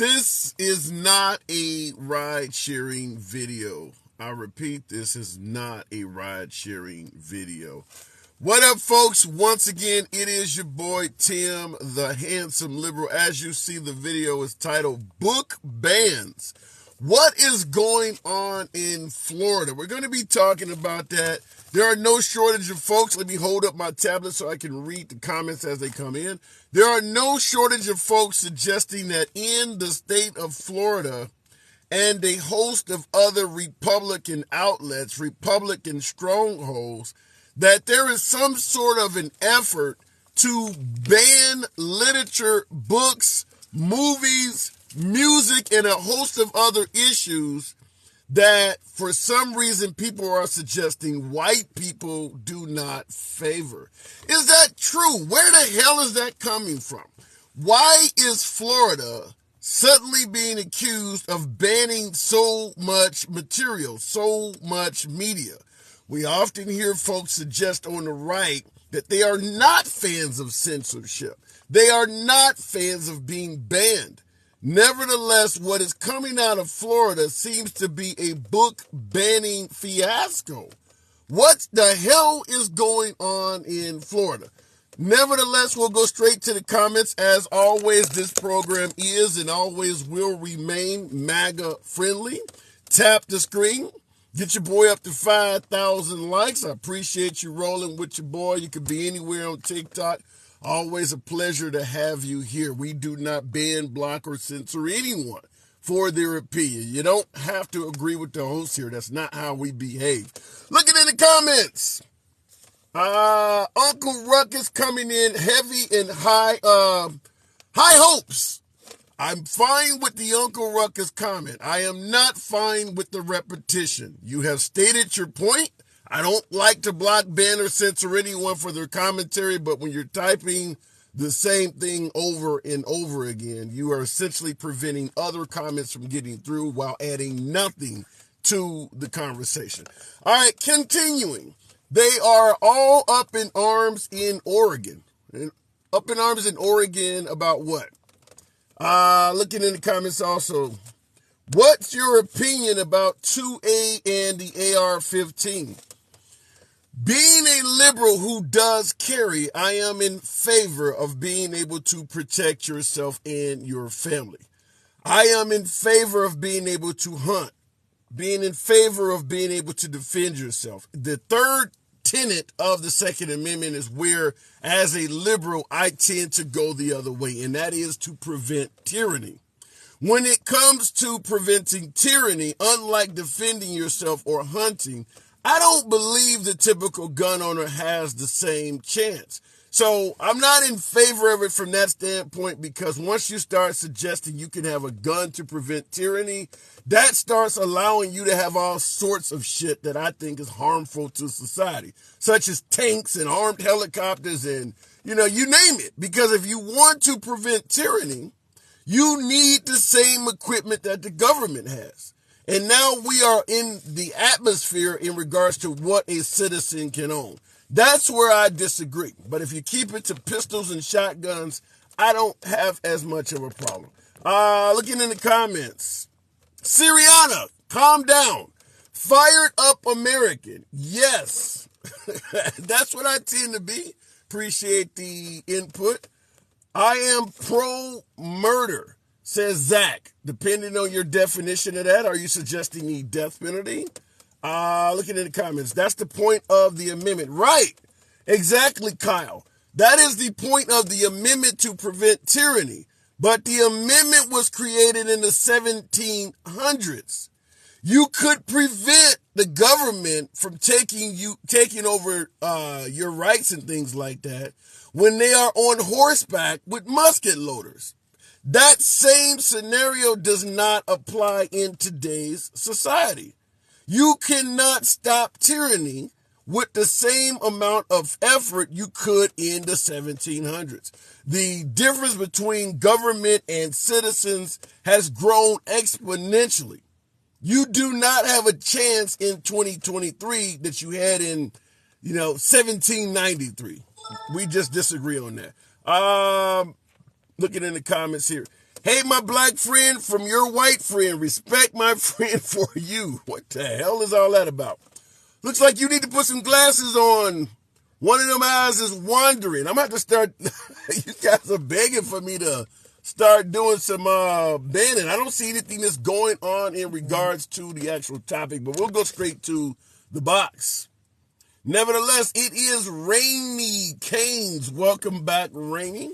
This is not a ride-sharing video. I repeat, this is not a ride-sharing video. What up, folks? Once again, it is your boy, Tim, the handsome liberal. As you see, the video is titled Book Bans. What is going on in Florida? We're going to be talking about that. There are no shortage of folks. Let me hold up my tablet so I can read the comments as they come in. There are no shortage of folks suggesting that in the state of Florida and a host of other Republican outlets, Republican strongholds, that there is some sort of an effort to ban literature, books, movies, music, and a host of other issues that for some reason people are suggesting white people do not favor. Is that true? Where the hell is that coming from? Why is Florida suddenly being accused of banning so much material, so much media? We often hear folks suggest on the right that they are not fans of censorship. They are not fans of being banned. Nevertheless, what is coming out of Florida seems to be a book banning fiasco. What the hell is going on in Florida? Nevertheless, we'll go straight to the comments. As always, this program is and always will remain MAGA friendly. Tap the screen. Get your boy up to 5,000 likes. I appreciate you rolling with your boy. You could be anywhere on TikTok. Always a pleasure to have you here. We do not ban, block, or censor anyone for their opinion. You don't have to agree with the host here. That's not how we behave. Looking in the comments. Uncle Ruckus coming in heavy and high hopes. I'm fine with the Uncle Ruckus comment. I am not fine with the repetition. You have stated your point. I don't like to block, ban, or censor anyone for their commentary, but when you're typing the same thing over and over again, you are essentially preventing other comments from getting through while adding nothing to the conversation. All right, continuing. They are all up in arms in Oregon. Up in arms in Oregon about what? Looking in the comments also. What's your opinion about 2A and the AR-15? Being a liberal who does carry, I am in favor of being able to protect yourself and your family. I am in favor of being able to hunt, being in favor of being able to defend yourself. The third tenet of the Second Amendment is where, as a liberal, I tend to go the other way, and that is to prevent tyranny. When it comes to preventing tyranny, unlike defending yourself or hunting, I don't believe the typical gun owner has the same chance. So I'm not in favor of it from that standpoint, because once you start suggesting you can have a gun to prevent tyranny, that starts allowing you to have all sorts of shit that I think is harmful to society, such as tanks and armed helicopters and, you name it. Because if you want to prevent tyranny, you need the same equipment that the government has. And now we are in the atmosphere in regards to what a citizen can own. That's where I disagree. But if you keep it to pistols and shotguns, I don't have as much of a problem. Looking in the comments. Siriana, calm down. Fired up American. Yes. That's what I tend to be. Appreciate the input. I am pro-murder, says Zach. Depending on your definition of that, are you suggesting the death penalty? Looking at the comments. That's the point of the amendment. Right. Exactly, Kyle. That is the point of the amendment, to prevent tyranny. But the amendment was created in the 1700s. You could prevent the government from taking over your rights and things like that when they are on horseback with musket loaders. That same scenario does not apply in today's society. You cannot stop tyranny with the same amount of effort you could in the 1700s. The difference between government and citizens has grown exponentially. You do not have a chance in 2023 that you had in, 1793. We just disagree on that. Looking in the comments here. Hey, my black friend from your white friend. Respect my friend for you. What the hell is all that about? Looks like you need to put some glasses on. One of them eyes is wandering. I'm going to have to start. You guys are begging for me to start doing some banning. I don't see anything that's going on in regards to the actual topic, but we'll go straight to the box. Nevertheless, it is Rainy Canes. Welcome back, Rainy.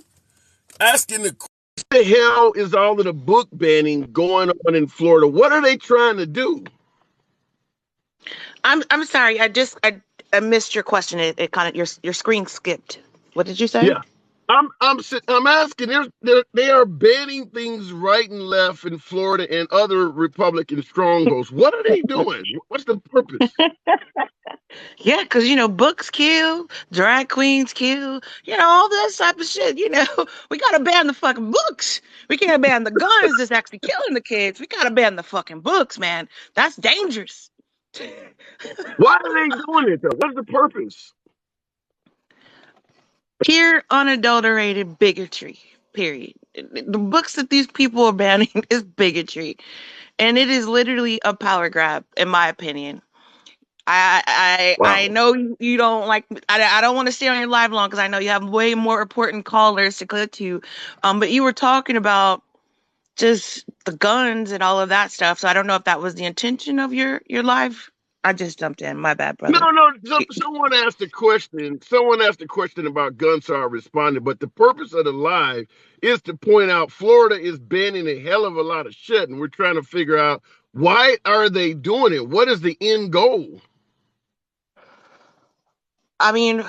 Asking the question, what the hell is all of the book banning going on in Florida? What are they trying to do? I'm sorry. I missed your question. It kind of your screen skipped. What did you say? Yeah. I'm asking. They are banning things right and left in Florida and other Republican strongholds. What are they doing? What's the purpose? Yeah, because books kill, drag queens kill, all that type of shit. We gotta ban the fucking books. We can't ban the guns that's actually killing the kids. We gotta ban the fucking books, man. That's dangerous. Why are they doing it though? What's the purpose? Pure unadulterated bigotry. Period. The books that these people are banning is bigotry, and it is literally a power grab, in my opinion. I Wow. know you don't like. I don't want to stay on your live long because I know you have way more important callers to click to. But you were talking about just the guns and all of that stuff. So I don't know if that was the intention of your live. I just jumped in. My bad, No, brother. no. Someone asked a question. Someone asked a question about guns, so I responded. But the purpose of the live is to point out Florida is banning a hell of a lot of shit, and we're trying to figure out why are they doing it. What is the end goal? I mean,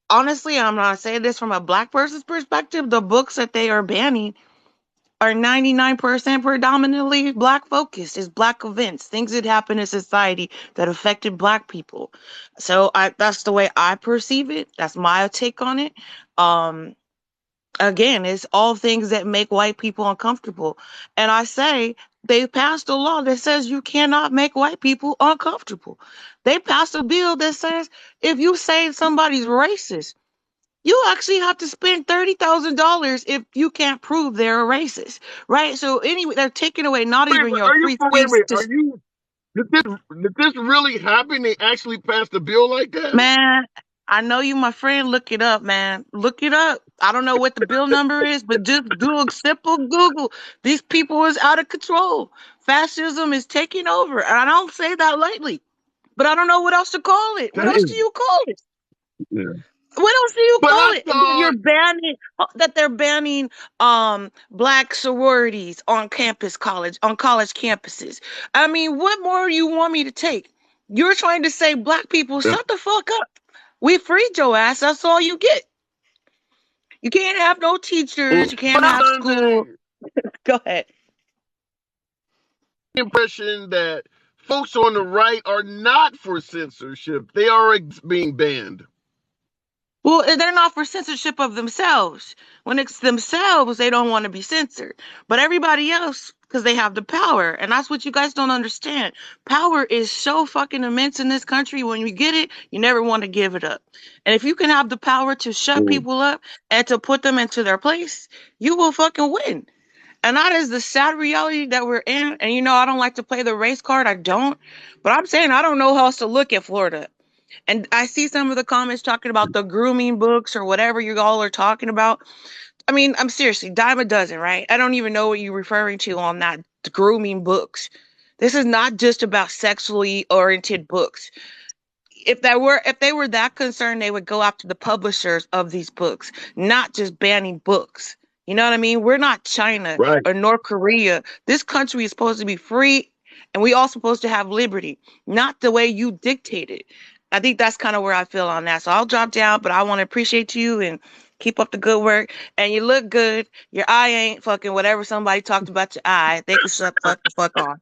honestly, I'm not saying this from a black person's perspective. The books that they are banning are 99% predominantly black focused. It's black events, things that happen in society that affected black people. So that's the way I perceive it. That's my take on it. Um, Again, it's all things that make white people uncomfortable. And I say they passed a law that says you cannot make white people uncomfortable. They passed a bill that says if you say somebody's racist, you actually have to spend $30,000 if you can't prove they're a racist, right? So anyway, they're taking away not Wait, even but your free wait a speech minute. to Did this really happen? They actually passed a bill like that? man. I know you, my friend. Look it up, man. Look it up. I don't know what the bill number is, but just do a simple Google. These people is out of control. Fascism is taking over, and I don't say that lightly. But I don't know what else to call it. What else do Dang. you call it? Yeah. What else do you But call I it? And then thought, they're banning black sororities on college campuses. I mean, what more do you want me to take? You're trying to say black people, yeah. shut the fuck up. We freed your ass. That's all you get. You can't have no teachers. You But can't I'm have school. under Go ahead. the impression that folks on the right are not for censorship. They are being banned. Well, they're not for censorship of themselves. When it's themselves, they don't want to be censored. But everybody else, because they have the power. And that's what you guys don't understand. Power is so fucking immense in this country. When you get it, you never want to give it up. And if you can have the power to shut Mm. people up and to put them into their place, you will fucking win. And that is the sad reality that we're in. And I don't like to play the race card. I don't. But I'm saying I don't know how else to look at Florida. And I see some of the comments talking about the grooming books or whatever you all are talking about. I mean, I'm seriously, dime a dozen, right? I don't even know what you're referring to on that grooming books. This is not just about sexually oriented books. If they were that concerned, they would go after the publishers of these books, not just banning books. You know what I mean? We're not China Right. or North Korea. This country is supposed to be free, and we all supposed to have liberty, not the way you dictate it. I think that's kind of where I feel on that. So I'll drop down, but I want to appreciate you and keep up the good work. And you look good. Your eye ain't fucking whatever somebody talked about your eye. They can shut the fuck on.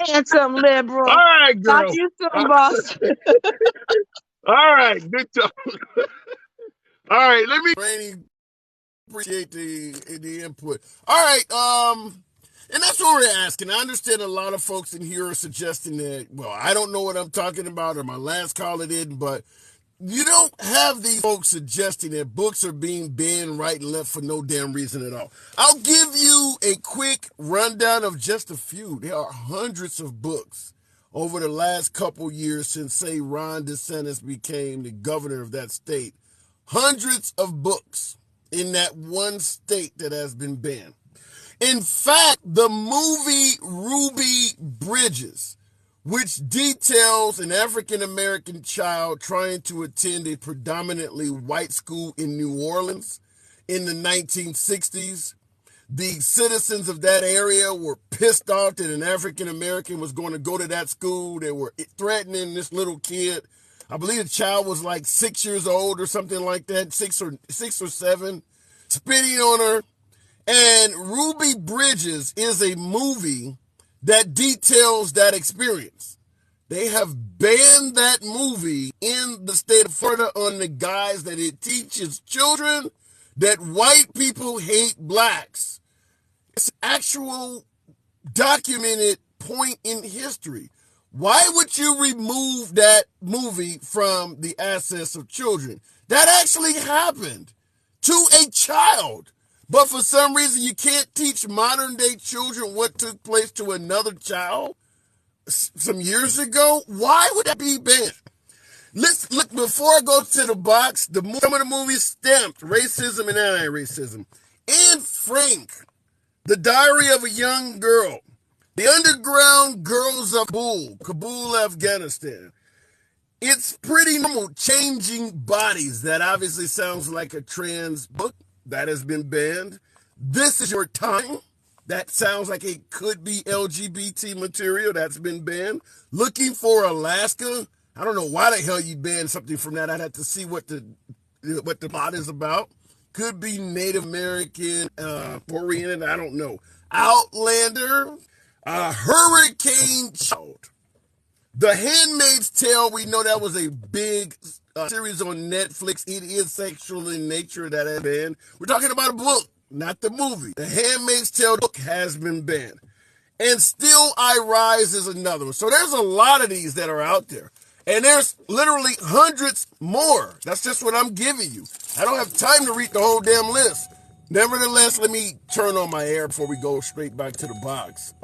Handsome All liberal. right, Talk girl. to you soon, All boss. right, good talk. All right, let me. Rainy, appreciate the input. All right, and that's what we're asking. I understand a lot of folks in here are suggesting that. Well, I don't know what I'm talking about, or my last caller didn't, but You don't have these folks suggesting that books are being banned right and left for no damn reason at all. I'll give you a quick rundown of just a few. There are hundreds of books over the last couple years since, say, Ron DeSantis became the governor of that state. Hundreds of books in that one state that has been banned. In fact, the movie Ruby Bridges, which details an African American child trying to attend a predominantly white school in New Orleans in the 1960s. The citizens of that area were pissed off that an African American was going to go to that school. They were threatening this little kid. I believe the child was like 6 years old or something like that, six or seven, spitting on her. And Ruby Bridges is a movie that details that experience. They have banned that movie in the state of Florida on the guise that it teaches children that white people hate blacks. It's an actual documented point in history. Why would you remove that movie from the access of children? That actually happened to a child. But for some reason, you can't teach modern day children what took place to another child some years ago. Why would that be banned? Let's look, before I go to the box, some of the movies stamped racism and anti-racism. Anne Frank, The Diary of a Young Girl, The Underground Girls of Kabul, Afghanistan. It's pretty normal, Changing Bodies. That obviously sounds like a trans book. That has been banned. This Is Your Time. That sounds like it could be LGBT material. That's been banned. Looking for Alaska. I don't know why the hell you banned something from that. I'd have to see what the plot is about. Could be Native American, oriented. I don't know. Outlander. Hurricane Child. The Handmaid's Tale. We know that was a big series on Netflix. It is sexual in nature. That has been banned. We're talking about a book, not the movie. The Handmaid's Tale book has been banned. And Still I Rise is another one. So there's a lot of these that are out there. And there's literally hundreds more. That's just what I'm giving you. I don't have time to read the whole damn list. Nevertheless, let me turn on my air before we go straight back to the box.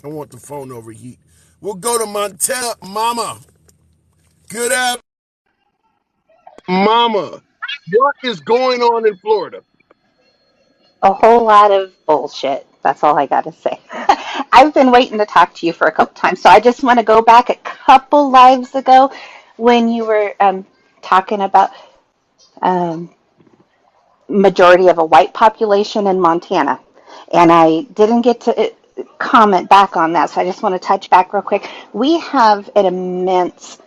I want the phone overheat. We'll go to Montana. Mama. Good afternoon. Mama, what is going on in Florida? A whole lot of bullshit. That's all I got to say. I've been waiting to talk to you for a couple times, so I just want to go back a couple lives ago when you were talking about um, majority of a white population in Montana, and I didn't get to comment back on that, so I just want to touch back real quick. We have an immense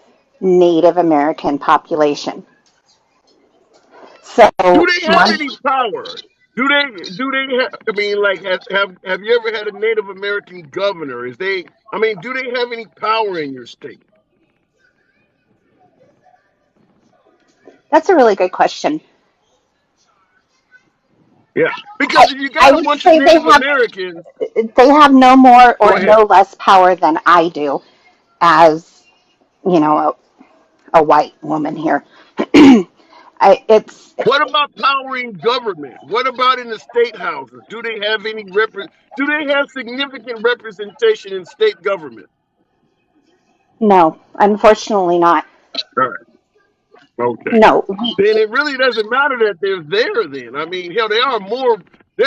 Native American population. So, Do they have any power? I mean, like, have you ever had a Native American governor? Do they have any power in your state? that's a really good question. Yeah, I, because if you I got a would bunch of say Native Americans, they have no more go or ahead. no less power than I do as, you know, a white woman here. It's What about power in government? What about in the state houses? Do they have Do they have significant representation in state government? no, unfortunately not. All right. Okay. No, Then it really doesn't matter that they're there. Then I mean, hell, there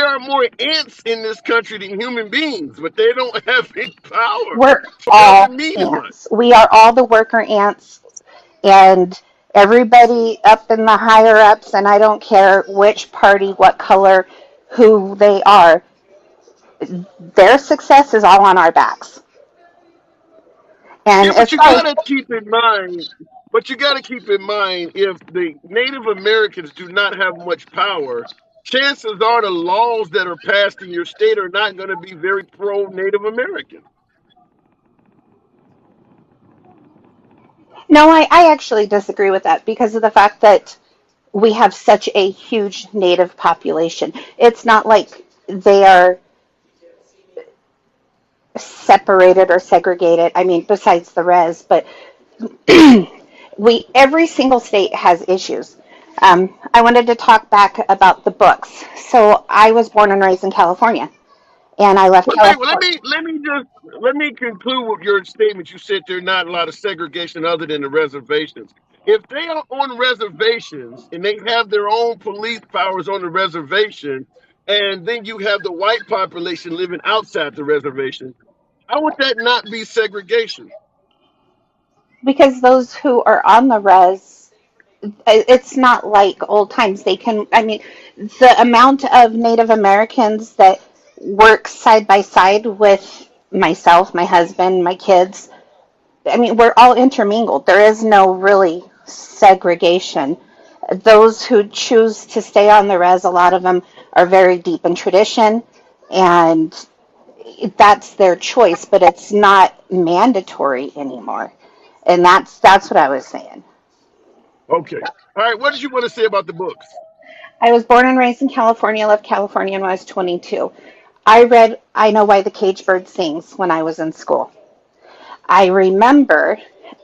are more ants in this country than human beings, but they don't have any power. we're So it doesn't all mean much. ants. We are all the worker ants, and everybody up in the higher ups, and I don't care which party, what color, who they are, their success is all on our backs. And Yeah, as far as but you got to keep in mind, if the Native Americans do not have much power, chances are the laws that are passed in your state are not going to be very pro Native American. no, I actually disagree with that because of the fact that we have such a huge native population. It's not like they are separated or segregated. I mean, besides the res, but Every single state has issues. I wanted to talk back about the books. So I was born and raised in California, and I left Well, California let me conclude with your statement. You said there's not a lot of segregation other than the reservations. If they are on reservations and they have their own police powers on the reservation, and then you have the white population living outside the reservation, how would that not be segregation? because those who are on the res, it's not like old times. They can, I mean, the amount of Native Americans that work side by side with myself, my husband, my kids, I mean, we're all intermingled. There is no really segregation. Those who choose to stay on the res, a lot of them are very deep in tradition, and that's their choice, but it's not mandatory anymore. And that's what I was saying. Okay. All right. What did you want to say about the books? I was born and raised in California, left California when I was 22. I read I Know Why the Cage Bird Sings when I was in school. I remember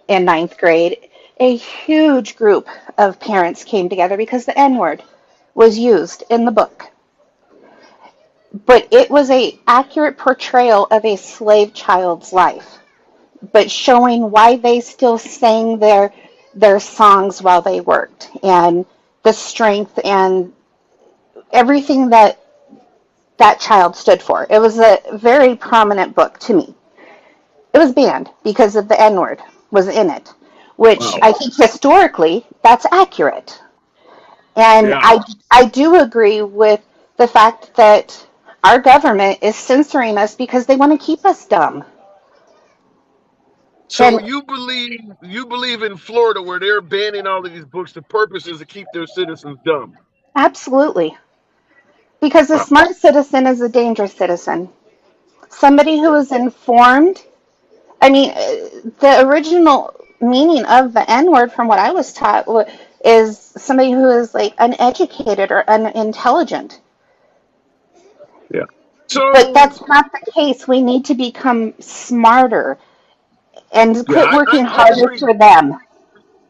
in ninth grade, a huge group of parents came together because the N word was used in the book. But it was a accurate portrayal of a slave child's life, but showing why they still sang their songs while they worked, and the strength and everything that that child stood for. It was a very prominent book to me. It was banned because of the N word was in it, which Wow. I think historically that's accurate. And Yeah. I do agree with the fact that our government is censoring us because they want to keep us dumb. So And you believe in Florida where they're banning all of these books. The purpose is to keep their citizens dumb. absolutely, because a Wow. smart citizen is a dangerous citizen. Somebody who Yeah. is informed. I mean, the original meaning of the N word, from what I was taught, is somebody who is like uneducated or unintelligent. Yeah. But So that's not the case. We need to become smarter and yeah, quit working I harder agree. for them.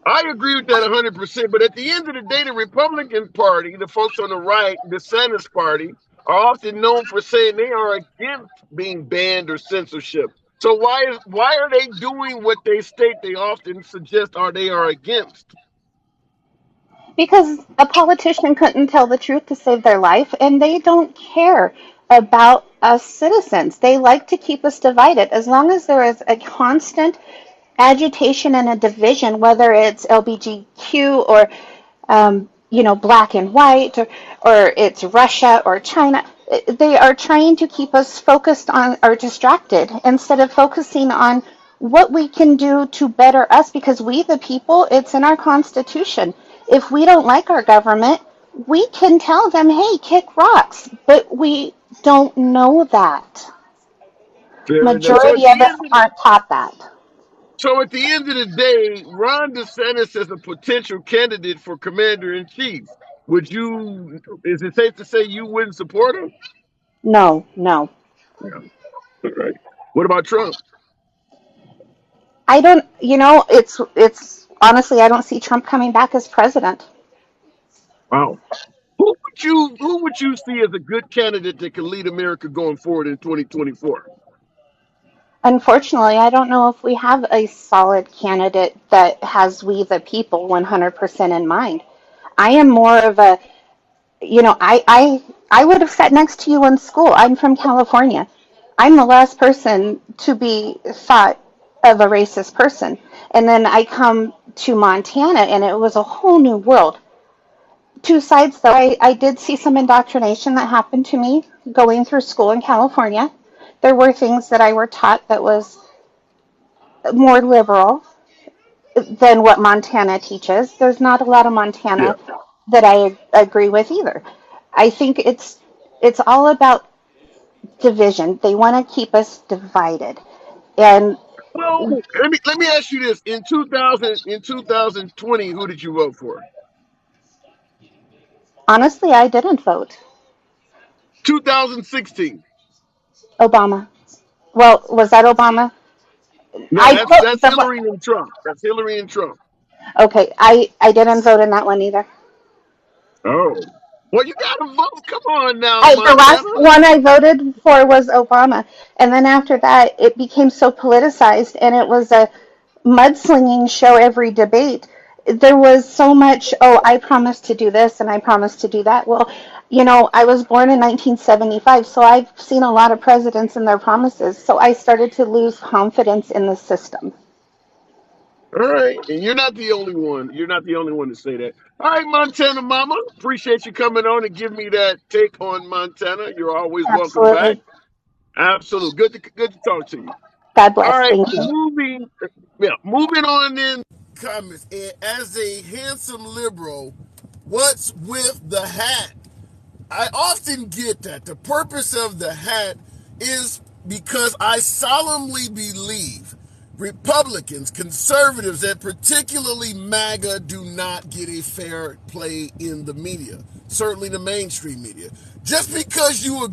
I agree with that 100%. But at the end of the day, the Republican Party, the folks on the right, the DeSantis Party, are often known for saying they are against being banned or censorship. So why are they doing what they state they often suggest are they are against? Because a politician couldn't tell the truth to save their life, and they don't care about us citizens. They like to keep us divided. As long as there is a constant agitation and a division, whether it's LBGQ or black and white, or it's Russia or China, they are trying to keep us focused on or distracted instead of focusing on what we can do to better us, because we, the people, it's in our Constitution. If we don't like our government, we can tell them, hey, kick rocks, but we don't know that. Fair enough. Majority of us aren't taught that. So at the end of the day, Ron DeSantis is a potential candidate for commander in chief. Would you? Is it safe to say you wouldn't support him? No, no. Yeah. All right. What about Trump? I don't, it's honestly, I don't see Trump coming back as president. Wow. Who would you see as a good candidate that can lead America going forward in 2024? Unfortunately, I don't know if we have a solid candidate that has we the people 100% in mind. I am more of a, I would have sat next to you in school. I'm from California. I'm the last person to be thought of a racist person. And then I come to Montana and it was a whole new world. Two sides, though. I did see some indoctrination that happened to me going through school in California. There were things that I were taught that was more liberal than what Montana teaches. There's not a lot of Yeah. Montana that I agree with either. I think it's all about division. They want to keep us divided. And Well, let me ask you this: in 2020, who did you vote for? honestly, I didn't vote 2016. Obama. Well, was that Obama? No, I that's put that's the Hillary and Trump. That's Hillary and Trump. Okay, I didn't vote in that one either. Oh. Well, you got to vote. Come on now, The Montana. last one I voted for was Obama, and then after that, it became so politicized, and it was a mudslinging show every debate. There was so much, oh, I promised to do this and I promised to do that. Well, I was born in 1975, so I've seen a lot of presidents and their promises. So I started to lose confidence in the system. All right. And you're not the only one. You're not the only one to say that. All right, Montana Mama. Appreciate you coming on and give me that take on Montana. You're always welcome back. Absolutely. Absolute. Good to talk to you. God All bless. right. Thank you. Moving on in comments. And as a handsome liberal, what's with the hat? I often get that. The purpose of the hat is because I solemnly believe Republicans, conservatives, and particularly MAGA do not get a fair play in the media, certainly the mainstream media. Just because you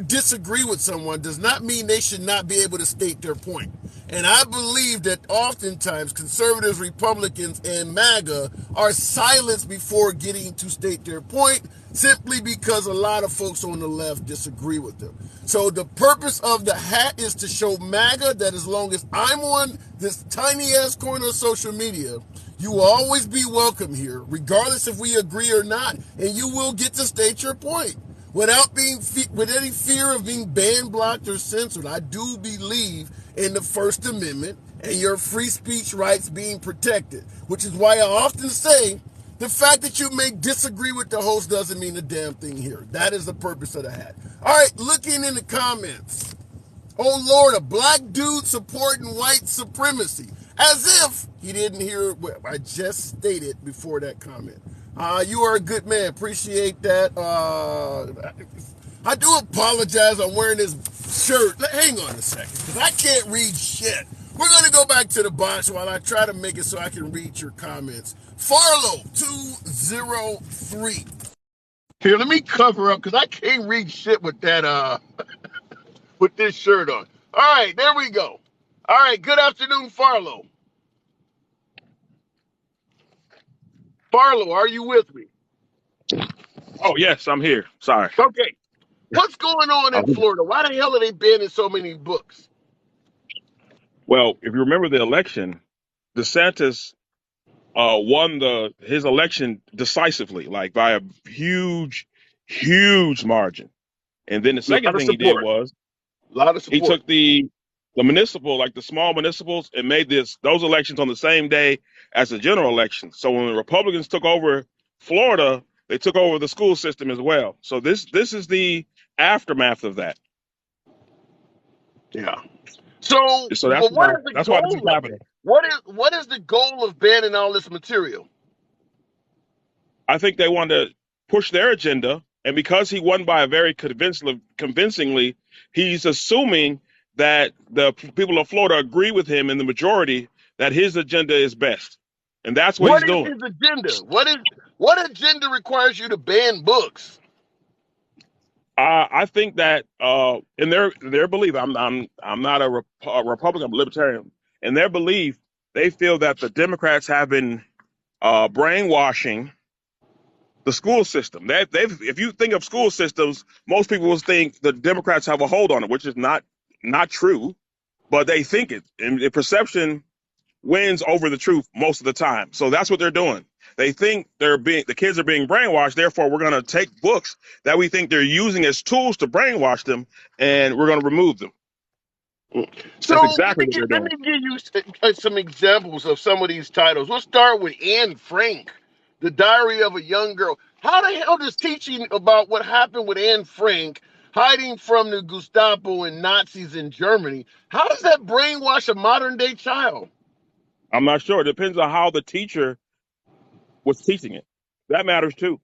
disagree with someone does not mean they should not be able to state their point. And I believe that oftentimes conservatives, Republicans, and MAGA are silenced before getting to state their point simply because a lot of folks on the left disagree with them. So the purpose of the hat is to show MAGA that as long as I'm on this tiny ass corner of social media, you will always be welcome here, regardless if we agree or not, and you will get to state your point without with any fear of being banned, blocked, or censored. I do believe in the First Amendment and your free speech rights being protected, which is why I often say the fact that you may disagree with the host doesn't mean a damn thing here. That is the purpose of the hat. All right, looking in the comments. Oh Lord, a black dude supporting white supremacy. As if he didn't hear what I just stated before that comment. You are a good man. Appreciate that. I do apologize. I'm wearing this shirt. Hang on a second, because I can't read shit. We're going to go back to the box while I try to make it so I can read your comments. Farlow203. Here, let me cover up, because I can't read shit with that, with this shirt on. All right, there we go. All right, good afternoon, Farlow. Farlow, are you with me? Oh, yes, I'm here. Sorry. Okay. What's going on in Florida? Why the hell are they banning so many books? Well, if you remember the election, DeSantis won his election decisively, like by a huge, huge margin. And then the A second lot of thing he did support. was A lot of he support. took the municipal, like the small municipals, and made those elections on the same day as the general election. So when the Republicans took over Florida, they took over the school system as well. So this is the aftermath of that. Yeah. So, So but what is the that's why this is goal of it? happening. What is the goal of banning all this material? I think they want to push their agenda, and because he won by a very convincingly, he's assuming that the people of Florida agree with him in the majority that his agenda is best, and that's what What he's is doing. his agenda? What agenda requires you to ban books? I think that in their belief, I'm not a Republican, I'm a libertarian. In their belief, they feel that the Democrats have been brainwashing the school system. If you think of school systems, most people will think the Democrats have a hold on it, which is not true, but they think it. And the perception wins over the truth most of the time. So that's what they're doing. They think the kids are being brainwashed. Therefore, we're going to take books that we think they're using as tools to brainwash them, and we're going to remove them. So That's let exactly me what they're let doing. me give you some examples of some of these titles. We'll start with Anne Frank, The Diary of a Young Girl. How the hell does teaching about what happened with Anne Frank, hiding from the Gestapo and Nazis in Germany, how does that brainwash a modern day child? I'm not sure. It depends on how the teacher was teaching it. That matters too.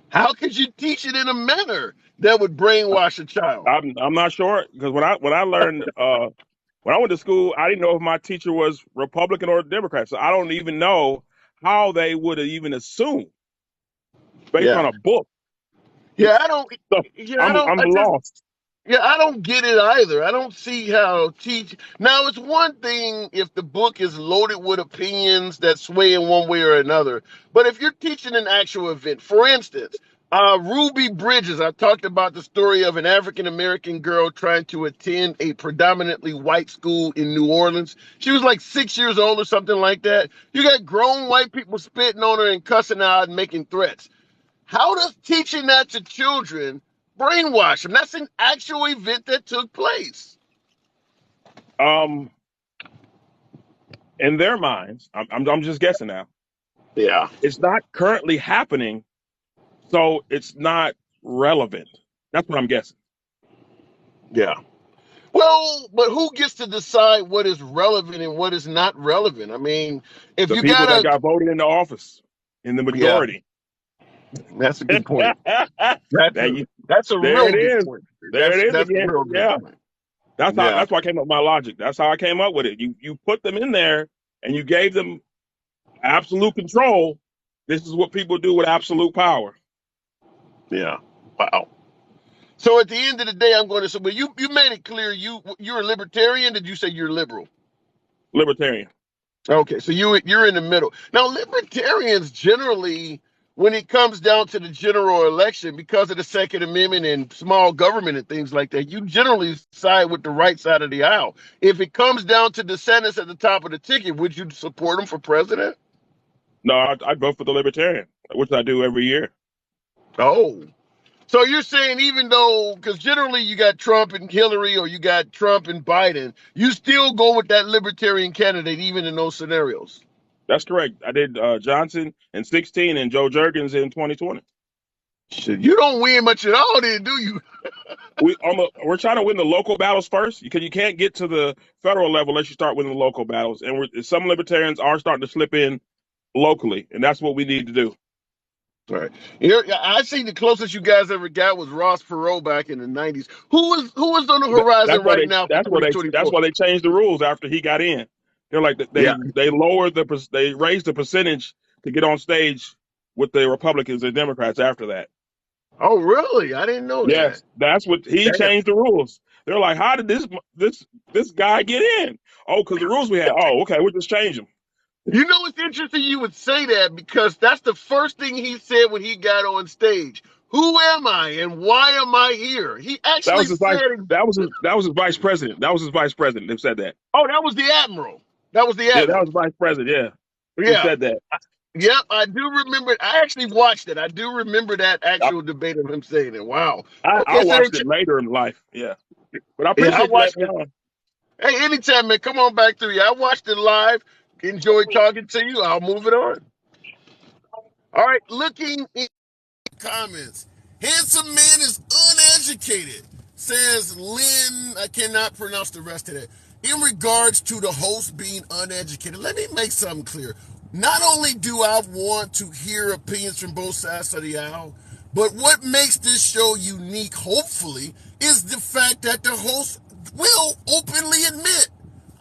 How could you teach it in a manner that would brainwash a child? I'm not sure because when I learned when I went to school, I didn't know if my teacher was Republican or Democrat. So I don't even know how they would have even assumed based Yeah, on a book. yeah, I don't. So Yeah, I don't. I'm I just lost. Yeah, I don't get it either. I don't see how teach. Now, it's one thing if the book is loaded with opinions that sway in one way or another. But if you're teaching an actual event, for instance, Ruby Bridges, I talked about the story of an African American girl trying to attend a predominantly white school in New Orleans. She was like 6 years old or something like that. You got grown white people spitting on her and cussing out and making threats. How does teaching that to children brainwash them? That's an actual event that took place. Um, in their minds, I'm just guessing now. Yeah, It's not currently happening, so it's not relevant. That's what I'm guessing. yeah. Well, but who gets to decide what is relevant and what is not relevant? I mean, if The you people that gotta, got voted into office in the yeah, majority. that's a good point. that you, That's a there real it good is. point. There it is That's a again. real good Yeah. point. That's how. Yeah, That's why I came up with my logic. That's how I came up with it. You put them in there and you gave them absolute control. This is what people do with absolute power. yeah. Wow. So at the end of the day, I'm going to say, well, you made it clear you're a libertarian. Did you say you're liberal? Libertarian. Okay, so you're in the middle. Now, libertarians generally, when it comes down to the general election, because of the Second Amendment and small government and things like that, you generally side with the right side of the aisle. If it comes down to DeSantis at the top of the ticket, would you support him for president? No, I'd vote for the libertarian, which I do every year. Oh, so you're saying even though, because generally you got Trump and Hillary or you got Trump and Biden, you still go with that libertarian candidate even in those scenarios? That's correct. I did Johnson in 16 and Joe Jurgens in 2020. Shit, you don't win much at all, then, do you? We're trying to win the local battles first because you can't get to the federal level unless you start winning the local battles. And some libertarians are starting to slip in locally, and that's what we need to do. All right. I see the closest you guys ever got was Ross Perot back in the '90s. Who is on the horizon right now for That's 2024? why they changed the rules after he got in. They're like Yeah. they raised the percentage to get on stage with the Republicans and Democrats after that. Oh, really? I didn't know that. Yes, that's what he Damn. changed the rules. They're like, how did this guy get in? Oh, because the rules we had. Oh, okay, we'll just change them. You know, it's interesting you would say that because that's the first thing he said when he got on stage. Who am I and why am I here? He That actually was his vice. said, That was his vice president. That was his vice president. Who said that? oh, that was the admiral. That was the Yeah, that admiral. was vice president. Yeah, who Yeah. said that? Yep, I do remember. I actually watched it. I do remember that I, actual debate of him saying it. Wow. I Okay, so watched it later in life. Yeah, but I yeah, I appreciate you watched letting me it. on. Hey, anytime, man. Come on back through. I watched it live. Enjoyed talking to you. I'll move it on. All right, looking in comments. Handsome man is uneducated, says Lynn. I cannot pronounce the rest of that. In regards to the host being uneducated, let me make something clear. Not only do I want to hear opinions from both sides of the aisle, but what makes this show unique, hopefully, is the fact that the host will openly admit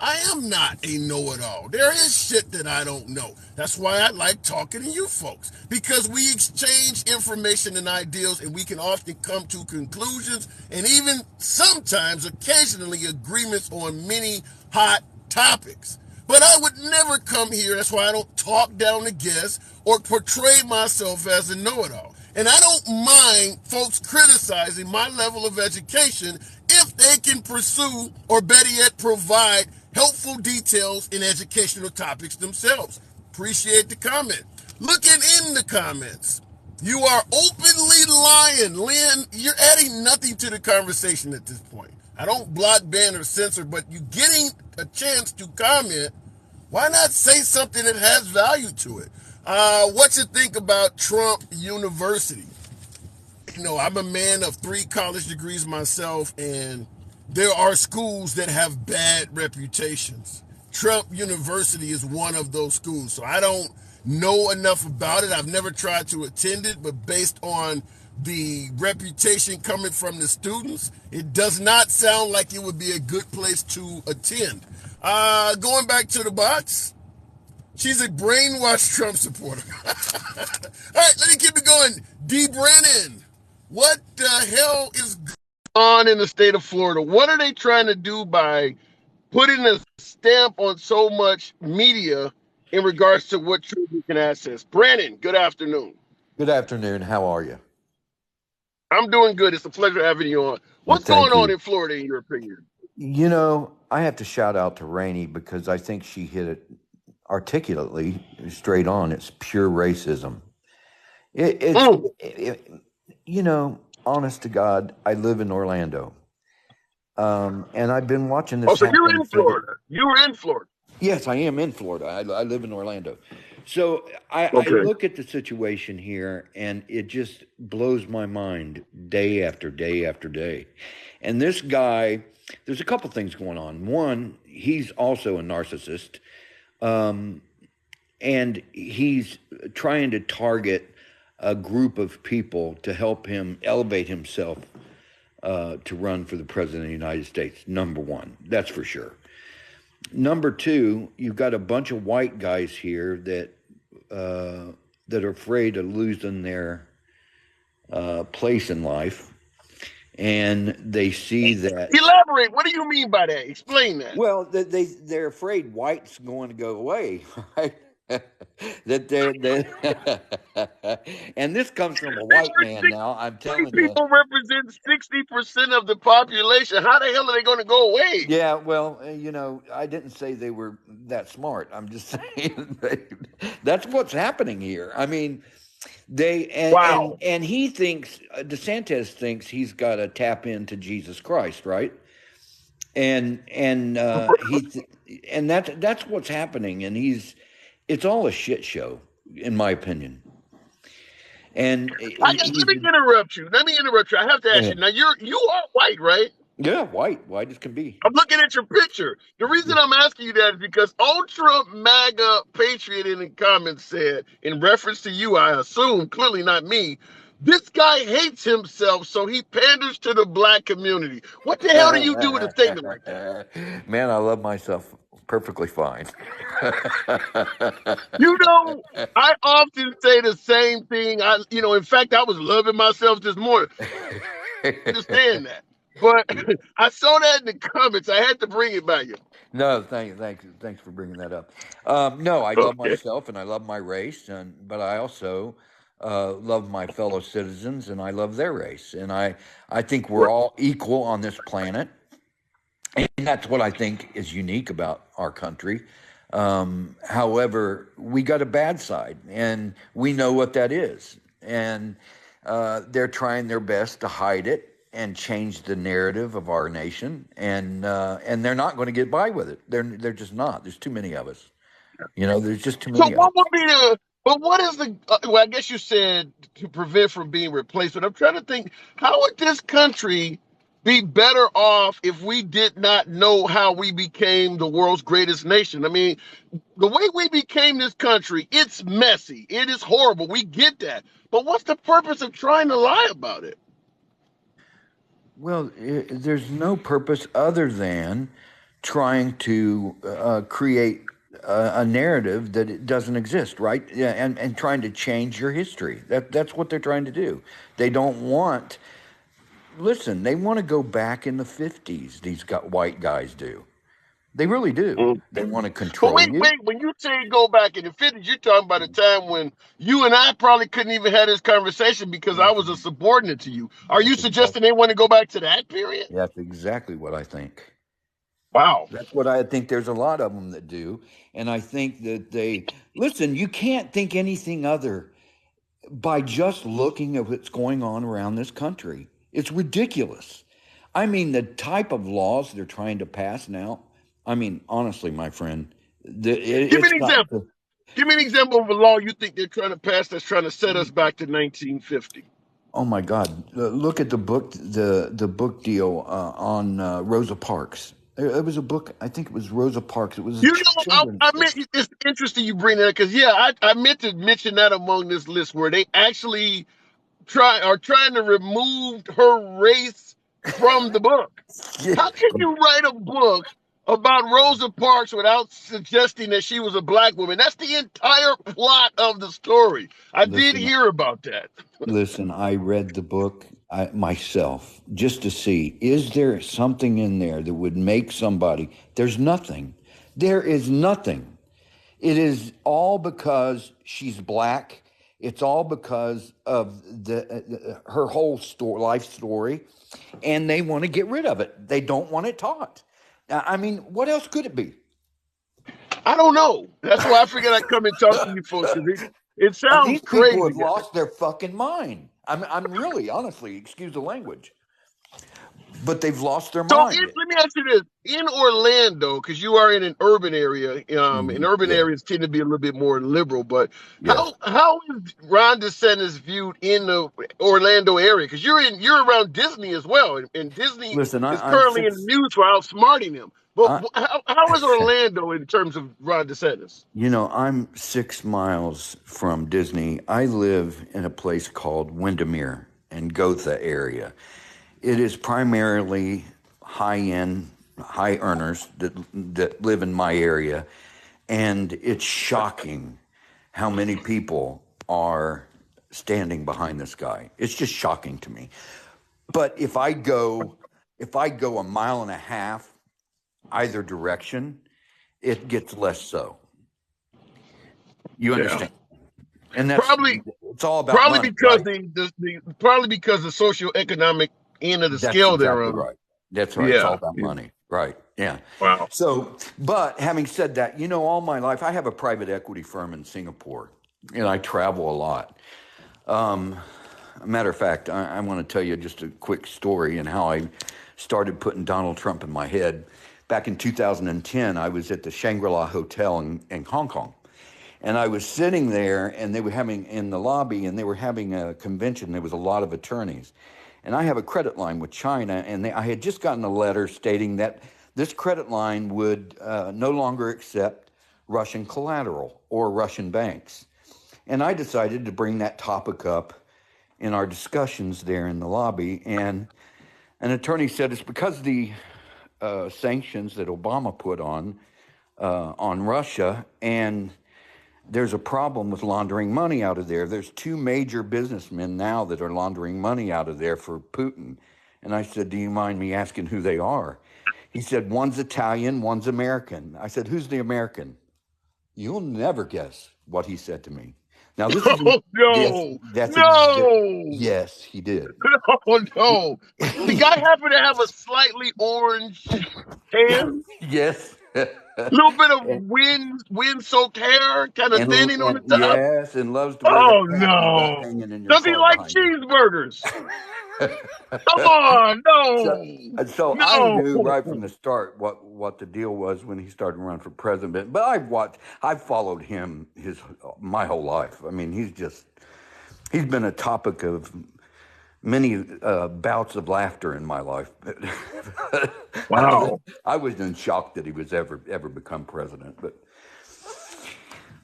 I am not a know-it-all. There is shit that I don't know. That's why I like talking to you folks, because we exchange information and ideas, and we can often come to conclusions and even sometimes, occasionally, agreements on many hot topics. But I would never come here, that's why I don't talk down the guests or portray myself as a know-it-all. And I don't mind folks criticizing my level of education if they can pursue, or better yet, provide helpful details in educational topics themselves. Appreciate the comment. Looking in the comments, you are openly lying. Lynn, you're adding nothing to the conversation at this point. I don't block, ban, or censor, but you getting a chance to comment, why not say something that has value to it? What you think about Trump University? You know, I'm a man of 3 college degrees myself, and there are schools that have bad reputations. Trump University is one of those schools, so I don't know enough about it. I've never tried to attend it, but based on the reputation coming from the students, it does not sound like it would be a good place to attend. Going back to the box, she's a brainwashed Trump supporter. All right, let me keep it going. D. Brennan, what the hell is on in the state of Florida? What are they trying to do by putting a stamp on so much media in regards to what children can access? Brandon, good afternoon. Good afternoon. How are you? I'm doing good. It's a pleasure having you on. Well, What's going thank on you. in Florida, in your opinion? I have to shout out to Rainey because I think she hit it articulately, straight on. It's pure racism. It, it's, Mm. it, honest to God, I live in Orlando. And I've been watching Oh, this so you're happen in for Florida. You were in Florida. yes, I am in Florida. I live in Orlando. So I Okay. look at the situation here and it just blows my mind day after day after day. And this guy, there's a couple things going on. One, he's also a narcissist, and he's trying to target a group of people to help him elevate himself to run for the president of the United States. Number one, that's for sure. Number two, you've got a bunch of white guys here that are afraid of losing their place in life, and they see that. Elaborate. What do you mean by that? Explain that. Well, they're afraid white's going to go away, right? And this comes from a white man. Now I'm White telling you. people represent 60% of the population. How the hell are they going to go away? Yeah, well, I didn't say they were that smart. I'm just saying that's what's happening here. I mean, they Wow. and he thinks DeSantis thinks he's got to tap into Jesus Christ, right? And that's what's happening, and it's all a shit show, in my opinion. And Let me interrupt you. I have to ask you. Now you are white, right? yeah, white as can be. I'm looking at your picture. The reason I'm asking you that is because ultra MAGA patriot in the comments said, in reference to you, I assume, clearly not me, this guy hates himself, so he panders to the black community. What the hell do you do with a statement like that? Man, I love myself perfectly fine. I often say the same thing. In fact, I was loving myself this morning. I understand that. But I saw that in the comments. I had to bring it by you. No, thanks for bringing that up. No, I love Okay. myself and I love my race, but I also love my fellow citizens and I love their race, and I think we're all equal on this planet, and that's what I think is unique about our country. However, we got a bad side, and we know what that is, and they're trying their best to hide it and change the narrative of our nation, and they're not going to get by with it. They're just not. There's too many of us. There's just too So many of us. what would be but what is well, I guess you said to prevent from being replaced, but I'm trying to think, how would this country be better off if we did not know how we became the world's greatest nation? I mean, the way we became this country, it's messy. It is horrible. We get that. But what's the purpose of trying to lie about it? Well, there's no purpose other than trying to create a narrative that it doesn't exist, right? Yeah, and trying to change your history. That's what they're trying to do. They don't want. Listen, they want to go back in the 50s. These white guys do. They really do. Mm. They want to But control wait, you. wait. When you say go back in the 50s, you're talking about a time when you and I probably couldn't even have this conversation because I was a subordinate to you. Are you That's suggesting exactly, they want to go back to that period? that's exactly what I think. Wow. That's what I think. There's a lot of them that do. And I think that listen, you can't think anything other by just looking at what's going on around this country. It's ridiculous. I mean, the type of laws they're trying to pass now, I mean, honestly, my friend, Give me it's an got example. Give me an example of a law you think they're trying to pass that's trying to set us back to 1950. oh my God, look at the book deal on Rosa Parks. It was a book, I think it was Rosa Parks. It was a children's I book. meant it's interesting you bring that up because yeah, I meant to mention that among this list where they actually trying to remove her race from the book. Yeah. How can you write a book about Rosa Parks without suggesting that she was a black woman? That's the entire plot of the story. I did Listen, hear about that. listen, I read the book. myself just to see, is there something in there that would make somebody? There's nothing. There is nothing. It is all because she's black. It's all because of her whole life story, and they want to get rid of it. They don't want it taught. I mean, what else could it be? I don't know. That's why I figured I'd come and talk to you folks. It sounds These people crazy. have lost their fucking mind. I'm really, honestly, excuse the language, but they've lost their So mind. let me ask you this: in Orlando, because you are in an urban area, and urban areas tend to be a little bit more liberal. But Yes. how is Ron DeSantis viewed in the Orlando area? Because you're around Disney as well, and Disney Listen, is I'm currently in the news for outsmarting him. But how is Orlando in terms of Ron DeSantis? I'm 6 miles from Disney. I live in a place called Windermere in Gotha area. It is primarily high-end, high earners that live in my area, and it's shocking how many people are standing behind this guy. It's just shocking to me. But if I go a mile and a half either direction, it gets less so. You understand? And that's it's all about money, because right? probably because the socioeconomic end of the That's scale exactly there. right. That's right. It's all about money. Right. Yeah. Wow. So, but having said that, all my life, I have a private equity firm in Singapore, and I travel a lot. A matter of fact, I want to tell you just a quick story and how I started putting Donald Trump in my head. Back in 2010, I was at the Shangri-La Hotel in Hong Kong. And I was sitting there, and they were having in the lobby, and they were having a convention. There was a lot of attorneys. And I have a credit line with China, and I had just gotten a letter stating that this credit line would no longer accept Russian collateral or Russian banks. And I decided to bring that topic up in our discussions there in the lobby. And an attorney said it's because of the sanctions that Obama put on Russia, and there's a problem with laundering money out of there. There's two major businessmen now that are laundering money out of there for Putin. And I said, do you mind me asking who they are? He said, one's Italian, one's American. I said, who's the American? You'll never guess what he said to me. Now, this is yes, he did. Oh no! The guy happened to have a slightly orange tan. Yes. A little bit of wind-soaked hair, kind of thinning on the top. Yes, and loves to wear Oh that hat you got no! hanging in your Does he car like behind you. cheeseburgers? Come on, no! So I knew right from the start what the deal was when he started running for president. But I've followed him my whole life. I mean, he's been a topic of many bouts of laughter in my life. Wow! I was in shock that he was ever become president, but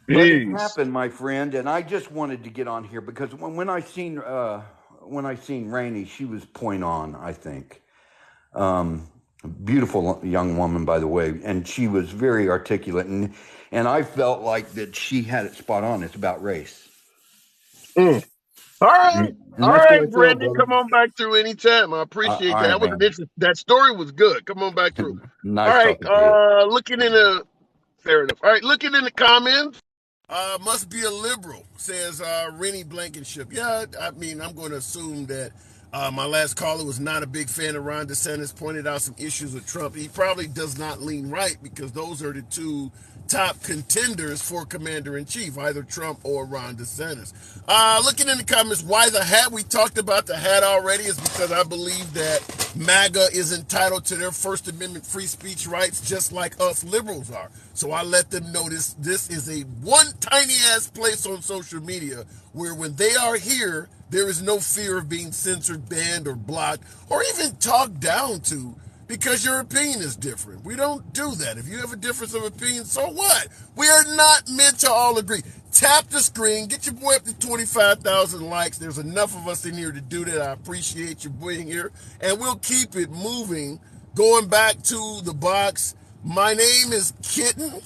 it happened, my friend. And I just wanted to get on here because when I seen Rainey, she was point on, I think. Beautiful young woman, by the way, and she was very articulate, and I felt like that she had it spot on. It's about race. All right, Brandon, come on back through anytime. I appreciate that. That story was good. Come on back through. Nice all right, talking to you. Fair enough. All right, looking in the comments. Must be a liberal, says Rennie Blankenship. Yeah, I mean, I'm going to assume that my last caller was not a big fan of Ron DeSantis, pointed out some issues with Trump. He probably does not lean right because those are the two top contenders for commander-in-chief, either Trump or Ron DeSantis. Looking in the comments, why the hat? We talked about the hat already. Is because I believe that MAGA is entitled to their First Amendment free speech rights just like us liberals are. So I let them know this is a one tiny-ass place on social media where when they are here, there is no fear of being censored, banned, or blocked, or even talked down to because your opinion is different. We don't do that. If you have a difference of opinion, so what? We are not meant to all agree. Tap the screen. Get your boy up to 25,000 likes. There's enough of us in here to do that. I appreciate you being here. And we'll keep it moving. Going back to the box. My name is Kitten.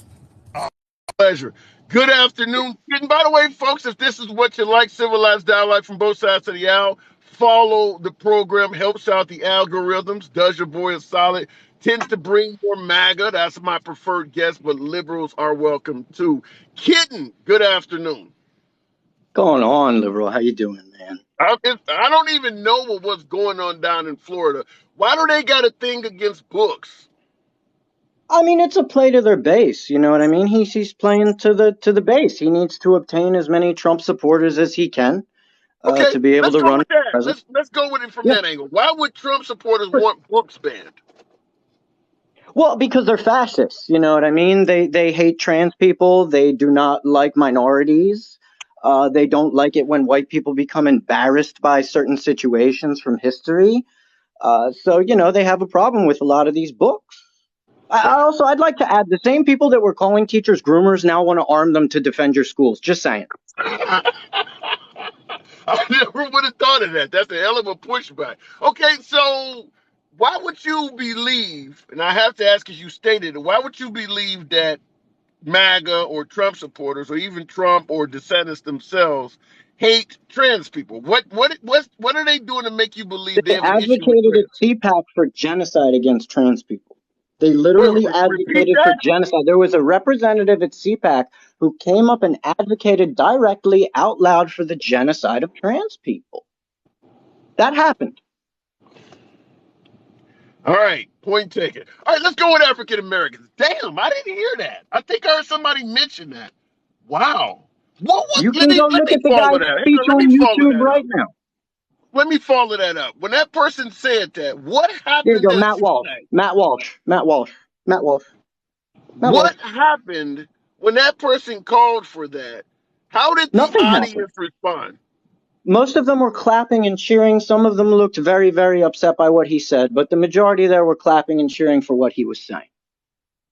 Pleasure. Good afternoon. And by the way, folks, if this is what you like, civilized dialogue from both sides of the aisle, follow the program. Helps out the algorithms. Does your boy a solid. Tends to bring more MAGA. That's my preferred guest, but liberals are welcome too. Kitten, good afternoon. Going on, liberal? How you doing, man? I don't even know what's going on down in Florida. Why do they got a thing against books? I mean, it's a play to their base. You know what I mean? He's playing to the base. He needs to obtain as many Trump supporters as he can Okay, to be able let's to go run with for that. president. Let's go with it from Yeah, that angle. Why would Trump supporters sure. want books banned? Well, because they're fascists. You know what I mean? They hate trans people. They do not like minorities. They don't like it when white people become embarrassed by certain situations from history. So you know they have a problem with a lot of these books. I'd like to add the same people that were calling teachers groomers now want to arm them to defend your schools. Just saying. I never would have thought of that. That's a hell of a pushback. Okay, so why would you believe, and I have to ask as you stated, why would you believe that MAGA or Trump supporters or even Trump or DeSantis themselves hate trans people? What are they doing to make you believe they They have an issue with advocated trans? at CPAC for genocide against trans people. They Wait, literally repeat advocated for that? genocide. There was a representative at CPAC who came up and advocated directly out loud for the genocide of trans people. That happened. All right, point taken. All right, let's go with African Americans. Damn, I didn't hear that. I think I heard somebody mention that. Wow. You Let can me go let look me at the follow guy's that. Hang speech on, let on me follow YouTube that right up. now. Let me follow that up. When that person said that, what There you happened go, at Matt Walsh. CPAC? Matt Walsh. Matt Walsh. Matt Walsh. Matt Walsh. What happened when that person called for that? How did the Nothing happened. audience respond? Most of them were clapping and cheering. Some of them looked very, very upset by what he said, but the majority there were clapping and cheering for what he was saying.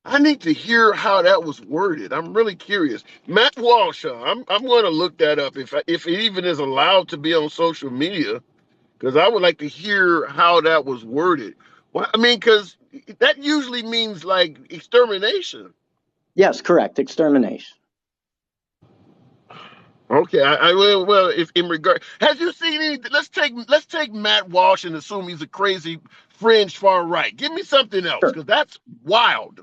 I need to hear how that was worded. I'm really curious. Matt Walsh, I'm going to look that up if it even is allowed to be on social media, because I would like to hear how that was worded. Well, I mean, because that usually means like extermination. Yes, correct. Extermination. Okay, well, if in regard, has you seen any? Let's take Matt Walsh and assume he's a crazy fringe far right. Give me something else, Sure. because that's wild.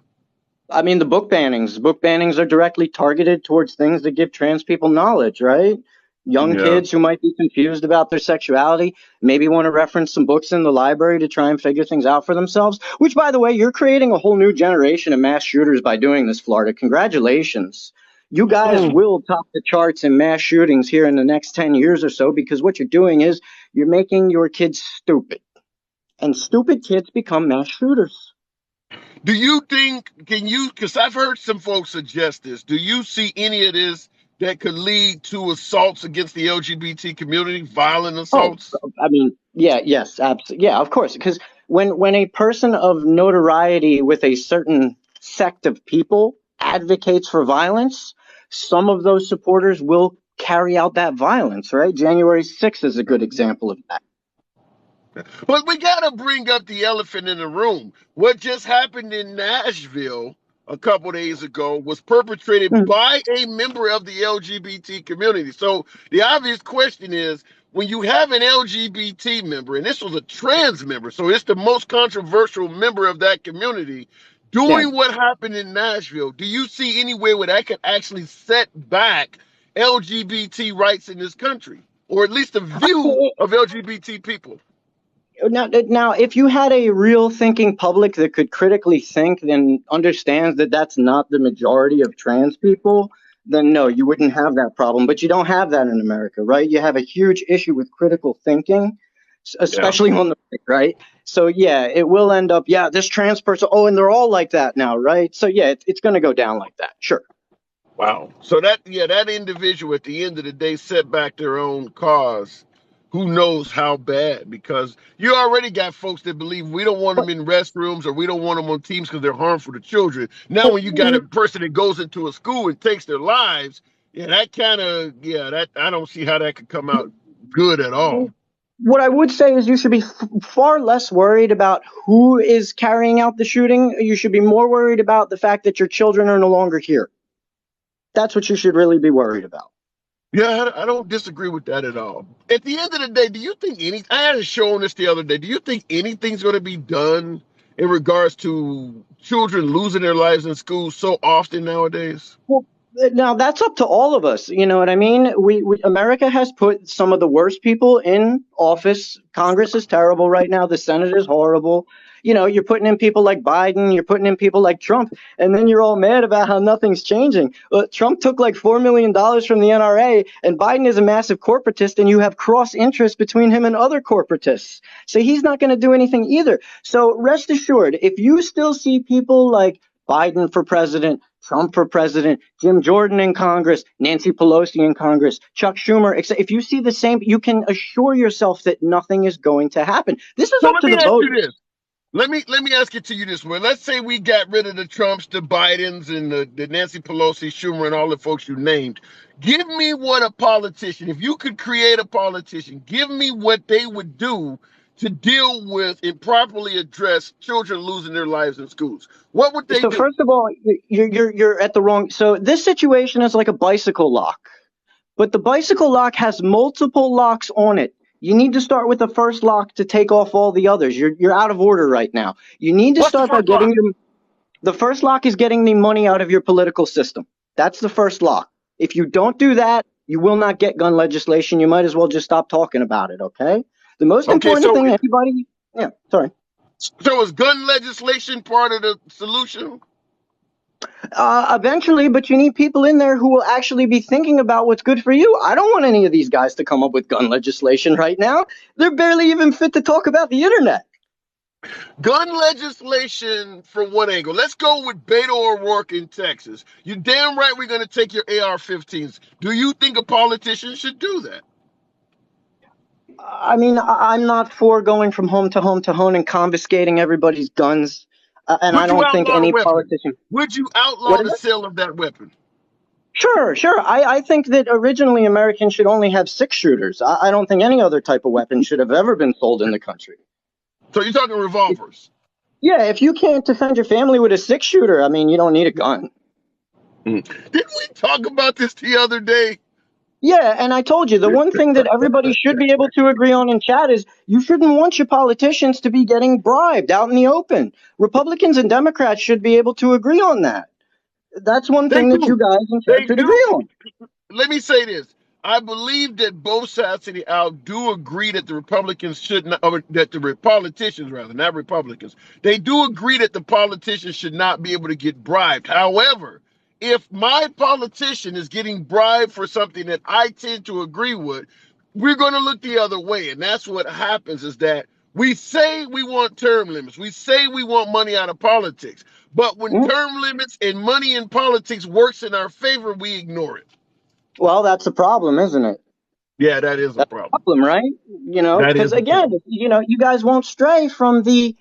I mean, the book bannings. Book bannings are directly targeted towards things that give trans people knowledge, right? Young Yeah. kids who might be confused about their sexuality maybe want to reference some books in the library to try and figure things out for themselves. Which, by the way, you're creating a whole new generation of mass shooters by doing this, Florida. Congratulations. You guys Mm. will top the charts in mass shootings here in the next 10 years or so because what you're doing is you're making your kids stupid. And stupid kids become mass shooters. Do you think, can you, because I've heard some folks suggest this, do you see any of this that could lead to assaults against the LGBT community, violent Oh, assaults? I mean, yeah, yes, absolutely. Yeah, of course. Because when a person of notoriety with a certain sect of people advocates for violence, some of those supporters will carry out that violence, right? January 6th is a good example of that. But we got to bring up the elephant in the room. What just happened in Nashville a couple days ago was perpetrated Mhm. by a member of the LGBT community. So the obvious question is, when you have an LGBT member, and this was a trans member, so it's the most controversial member of that community, Yeah. doing what happened in Nashville, do you see any way where that could actually set back LGBT rights in this country, or at least the view of LGBT people? Now, if you had a real thinking public that could critically think and understands that that's not the majority of trans people, then no, you wouldn't have that problem. But you don't have that in America, right? You have a huge issue with critical thinking, Yeah. especially on the right, right? So yeah, it will end up, yeah, this trans person, oh, and they're all like that now, right? So yeah, it's going to go down like that, sure. Wow. So that individual at the end of the day set back their own cause. Who knows how bad? Because you already got folks that believe we don't want But, them in restrooms or we don't want them on teams because they're harmful to children. Now, when you got a person that goes into a school and takes their lives, yeah, that I don't see how that could come out good at all. what I would say is you should be far less worried about who is carrying out the shooting. You should be more worried about the fact that your children are no longer here. That's what you should really be worried about. Yeah, I don't disagree with that at all. At the end of the day, do you think I had a show on this the other day. Do you think anything's going to be done in regards to children losing their lives in school so often nowadays? Well, now that's up to all of us. You know what I mean? America has put some of the worst people in office. Congress is terrible right now. The Senate is horrible. You know, you're putting in people like Biden, you're putting in people like Trump, and then you're all mad about how nothing's changing. Trump took like $4 million from the NRA, and Biden is a massive corporatist, and you have cross interest between him and other corporatists. So he's not going to do anything either. So rest assured, if you still see people like Biden for president, Trump for president, Jim Jordan in Congress, Nancy Pelosi in Congress, Chuck Schumer, if you see the same, you can assure yourself that nothing is going to happen. This is So up let to me the ask you voters. this. Let me ask it to you this way. Let's say we got rid of the Trumps, the Bidens, and the Nancy Pelosi, Schumer, and all the folks you named. Give me what a politician, if you could create a politician, give me what they would do to deal with and properly address children losing their lives in schools. What would they So do? first of all, you're at the wrong. So this situation is like a bicycle lock, but the bicycle lock has multiple locks on it. You need to start with the first lock to take off all the others. You're out of order right now. You need to What's the start by first lock? the first lock is getting the money out of your political system. That's the first lock. If you don't do that, you will not get gun legislation. You might as well just stop talking about it, okay? The most Okay, important thing anybody, yeah, sorry. so is gun legislation part of the solution? Eventually, but you need people in there who will actually be thinking about what's good for you. I don't want any of these guys to come up with gun legislation right now. They're barely even fit to talk about the internet. Gun legislation from one angle. Let's go with Beto O'Rourke in Texas. You're damn right we're going to take your AR-15s. Do you think a politician should do that? I mean, I'm not for going from home to home to home and confiscating everybody's guns. And I Would you don't think outlaw the any weapon? politician. Would you What outlaw is the it? sale of that weapon? Sure, sure. I think that originally Americans should only have 6-shooters. I don't think any other type of weapon should have ever been sold in the country. So you're talking revolvers? Yeah, if you can't defend your family with a 6-shooter, I mean, you don't need a gun. Didn't we talk about this the other day? Yeah, and I told you, the one thing that everybody should be able to agree on in chat is you shouldn't want your politicians to be getting bribed out in the open. Republicans and Democrats should be able to agree on that. That's one They thing that you do. guys in chat They should do. agree on. Let me say this. I believe that both sides of the aisle do agree that the Republicans should not, or that the politicians rather, not Republicans, they do agree that the politicians should not be able to get bribed. However, if my politician is getting bribed for something that I tend to agree with, we're going to look the other way. And that's what happens is that we say we want term limits. We say we want money out of politics. But when Mm. term limits and money in politics works in our favor, we ignore it. Well, that's a problem, isn't it? Yeah, that is a That's a problem. problem, right? You know, That because is a again, problem. you know, you guys won't stray from the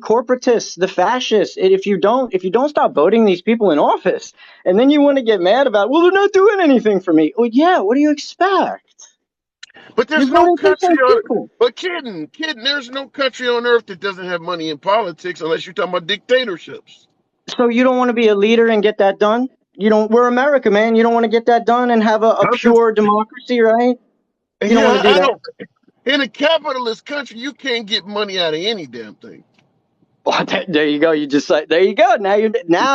corporatists, the fascists. And if you don't stop voting these people in office, and then you want to get mad about, well, they're not doing anything for me. Well, yeah, what do you expect? But You're there's no voting for the country same on, people. but kidding, there's no country on earth that doesn't have money in politics unless you're talking about dictatorships. So you don't want to be a leader and get that done? You don't. We're America, man. You don't want to get that done and have a I'm just, pure democracy, right? You don't want yeah, to do I that. don't. In a capitalist country, you can't get money out of any damn thing. Oh, there you go. You just like there you go. Now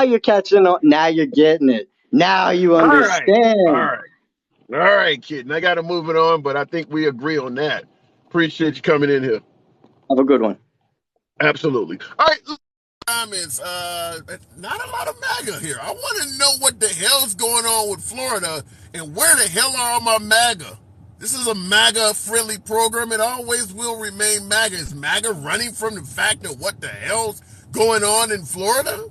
you're catching on. Now you're getting it. Now you All right, all understand. right, all right, kid. And I got to move it on, but I think we agree on that. Appreciate you coming in here. Have a good one. Absolutely. All right. Comments. Not a lot of MAGA here. I want to know what the hell's going on with Florida and where the hell are all my MAGA? This is a MAGA friendly program. It always will remain MAGA. Is MAGA running from the fact of what the hell's going on in Florida?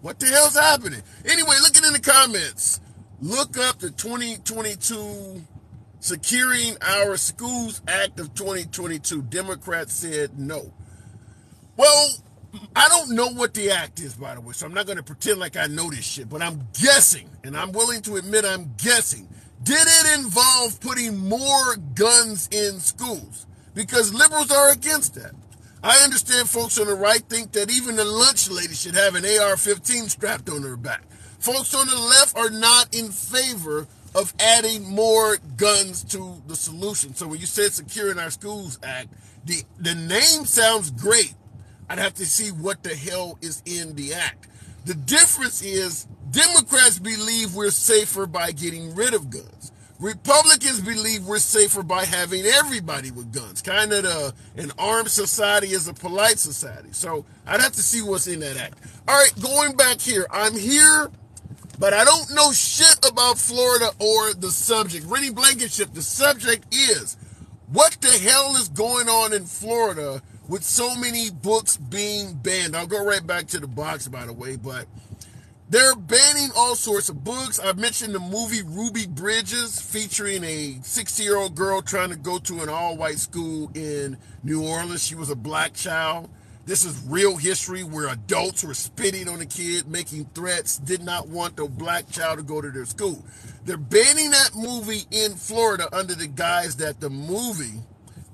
What the hell's happening? Anyway, looking in the comments, look up the 2022 Securing Our Schools Act of 2022. Democrats said no. Well, I don't know what the act is, by the way, so I'm not going to pretend like I know this shit, but I'm guessing, and I'm willing to admit I'm guessing. Did it involve putting more guns in schools? Because liberals are against that. I understand folks on the right think that even the lunch lady should have an AR-15 strapped on her back. Folks on the left are not in favor of adding more guns to the solution. So when you said Securing Our Schools Act, the name sounds great. I'd have to see what the hell is in the act. The difference is Democrats believe we're safer by getting rid of guns. Republicans believe we're safer by having everybody with guns. Kind of an armed society is a polite society. So I'd have to see what's in that act. All right, going back here. I'm here, but I don't know shit about Florida or the subject. Rennie Blankenship, the subject is, what the hell is going on in Florida with so many books being banned? I'll go right back to the box, by the way, but they're banning all sorts of books. I mentioned the movie Ruby Bridges, featuring a 60-year-old girl trying to go to an all-white school in New Orleans. She was a black child. This is real history where adults were spitting on a kid, making threats, did not want the black child to go to their school. They're banning that movie in Florida under the guise that the movie,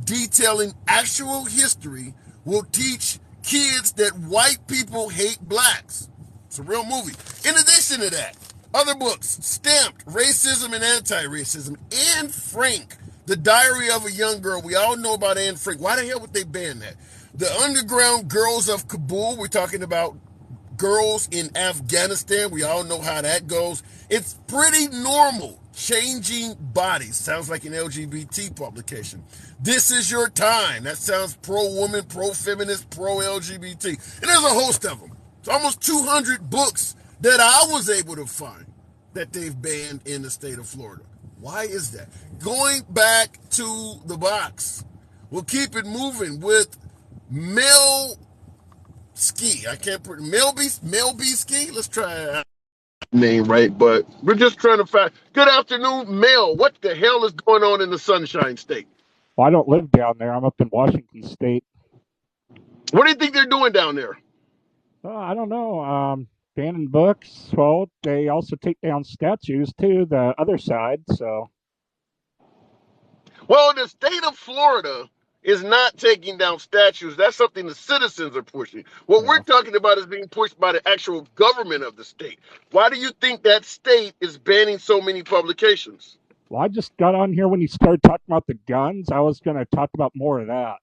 detailing actual history, will teach kids that white people hate blacks. It's a real movie. In addition to that, other books, Stamped, Racism and Anti-Racism, Anne Frank, The Diary of a Young Girl. We all know about Anne Frank. Why the hell would they ban that? The Underground Girls of Kabul. We're talking about girls in Afghanistan. We all know how that goes. It's pretty normal. Changing Bodies. Sounds like an LGBT publication. This Is Your Time. That sounds pro-woman, pro-feminist, pro-LGBT. And there's a host of them. It's almost 200 books that I was able to find that they've banned in the state of Florida. Why is that? Going back to the box, we'll keep it moving with Mel Ski. I can't put Mel B Ski. Let's try that name right, but we're just trying to find. Good afternoon, Mel. What the hell is going on in the Sunshine State? Well, I don't live down there. I'm up in Washington State. What do you think they're doing down there? I don't know. Banning books. Well, they also take down statues too, the other side. So, well, the state of Florida is not taking down statues. That's something the citizens are pushing. What we're talking about is being pushed by the actual government of the state. Why do you think that state is banning so many publications? Well, I just got on here when you started talking about the guns. I was going to talk about more of that.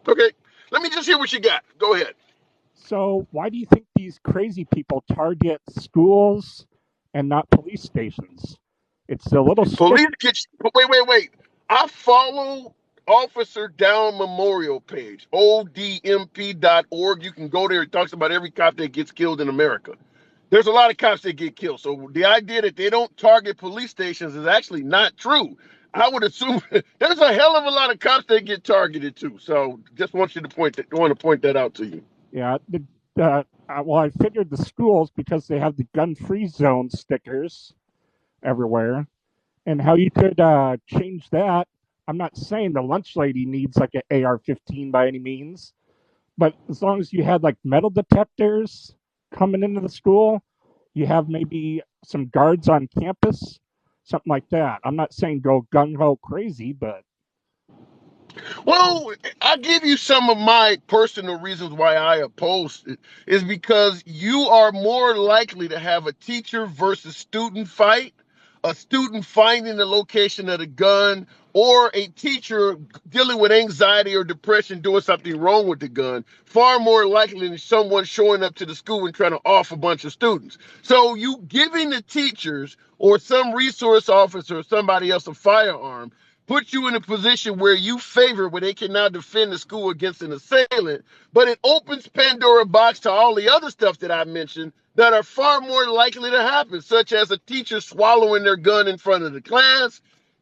Okay. Let me just hear what you got. Go ahead. So why do you think these crazy people target schools and not police stations? It's a little... Police get... Wait. I follow Officer Down Memorial page, odmp.org. You can go there. It talks about every cop that gets killed in America. There's a lot of cops that get killed. So the idea that they don't target police stations is actually not true. I would assume there's a hell of a lot of cops that get targeted too. So just want to point that out to you. Yeah. Well, I figured the schools, because they have the gun-free zone stickers everywhere, and how you could change that. I'm not saying the lunch lady needs like an AR-15 by any means, but as long as you had like metal detectors coming into the school, you have maybe some guards on campus, something like that. I'm not saying go gung-ho crazy, but... Well, I'll give you some of my personal reasons why I oppose it. Is because you are more likely to have a teacher versus student fight, a student finding the location of the gun, or a teacher dealing with anxiety or depression doing something wrong with the gun, far more likely than someone showing up to the school and trying to off a bunch of students. So you giving the teachers or some resource officer or somebody else a firearm put you in a position where you favor where they can now defend the school against an assailant, but it opens Pandora box to all the other stuff that I mentioned that are far more likely to happen, such as a teacher swallowing their gun in front of the class,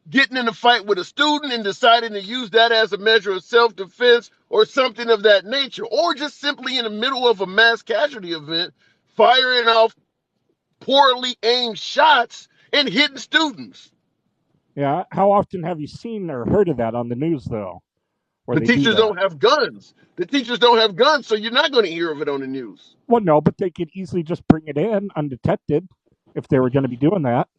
getting in a fight with a student and deciding to use that as a measure of self-defense or something of that nature, or just simply in the middle of a mass casualty event, firing off poorly aimed shots and hitting students. Yeah, how often have you seen or heard of that on the news, though? The teachers don't have guns. The teachers don't have guns, so you're not going to hear of it on the news. Well, no, but they could easily just bring it in undetected if they were going to be doing that.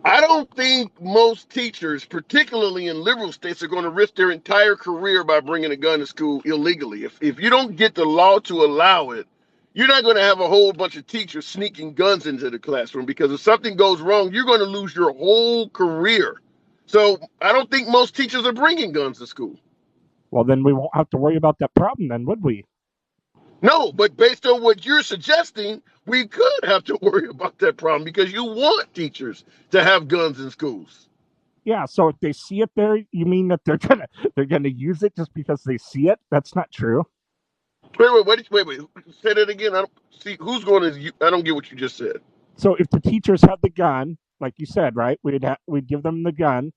I don't think most teachers, particularly in liberal states, are going to risk their entire career by bringing a gun to school illegally. If you don't get the law to allow it, You're not going to have a whole bunch of teachers sneaking guns into the classroom, because if something goes wrong, you're going to lose your whole career. So I don't think most teachers are bringing guns to school. Well, then we won't have to worry about that problem then, would we? No, but based on what you're suggesting, we could have to worry about that problem, because you want teachers to have guns in schools. Yeah, so if they see it there, you mean that they're gonna use it just because they see it? That's not true. Wait. Say that again. I don't see who's going to. I don't get what you just said. So if the teachers had the gun, like you said, right, we'd give them the gun,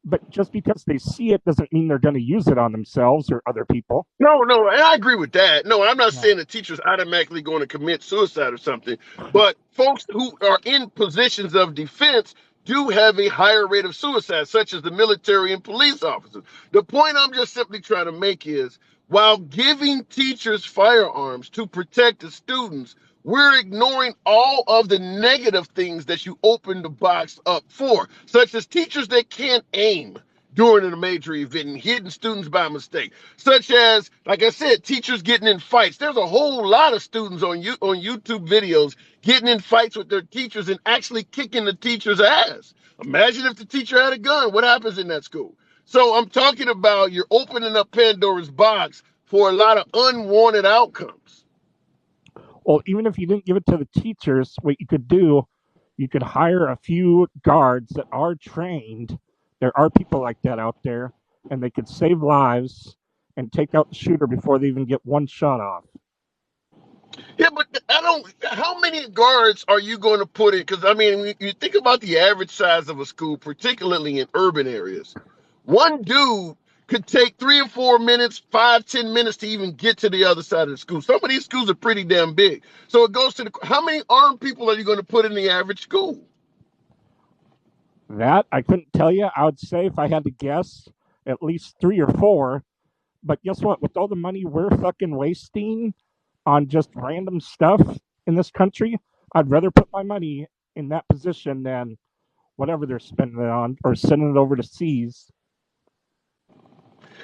but just because they see it doesn't mean they're going to use it on themselves or other people. No, and I agree with that. No, I'm not No. saying the teacher's automatically going to commit suicide or something, but folks who are in positions of defense do have a higher rate of suicide, such as the military and police officers. The point I'm just simply trying to make is, while giving teachers firearms to protect the students, we're ignoring all of the negative things that you open the box up for, such as teachers that can't aim during a major event and hitting students by mistake, such as, like I said, teachers getting in fights. There's a whole lot of students on YouTube videos getting in fights with their teachers and actually kicking the teacher's ass. Imagine if the teacher had a gun. What happens in that school? So I'm talking about, you're opening up Pandora's box for a lot of unwanted outcomes. Well, even if you didn't give it to the teachers, what you could do, you could hire a few guards that are trained. There are people like that out there, and they could save lives and take out the shooter before they even get one shot off. Yeah, but how many guards are you going to put in? Because, I mean, you think about the average size of a school, particularly in urban areas. One dude could take 3 or 4 minutes, 5-10 minutes to even get to the other side of the school. Some of these schools are pretty damn big. So it goes to how many armed people are you going to put in the average school? That I couldn't tell you. I would say, if I had to guess, at least 3 or 4. But guess what? With all the money we're fucking wasting on just random stuff in this country, I'd rather put my money in that position than whatever they're spending it on or sending it over to seas.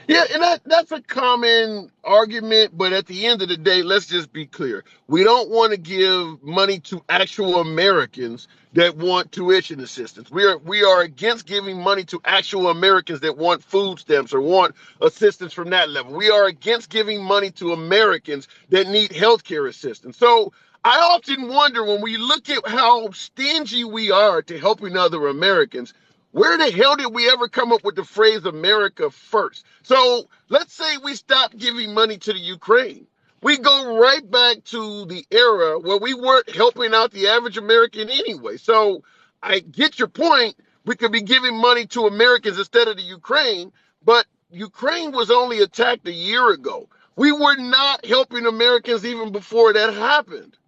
Yeah, and that's a common argument, but at the end of the day, let's just be clear. We don't want to give money to actual Americans that want tuition assistance. We are against giving money to actual Americans that want food stamps or want assistance from that level. We are against giving money to Americans that need healthcare assistance. So I often wonder, when we look at how stingy we are to helping other Americans, where the hell did we ever come up with the phrase America first? So let's say we stop giving money to the Ukraine. We go right back to the era where we weren't helping out the average American anyway. So I get your point. We could be giving money to Americans instead of the Ukraine, but Ukraine was only attacked a year ago. We were not helping Americans even before that happened.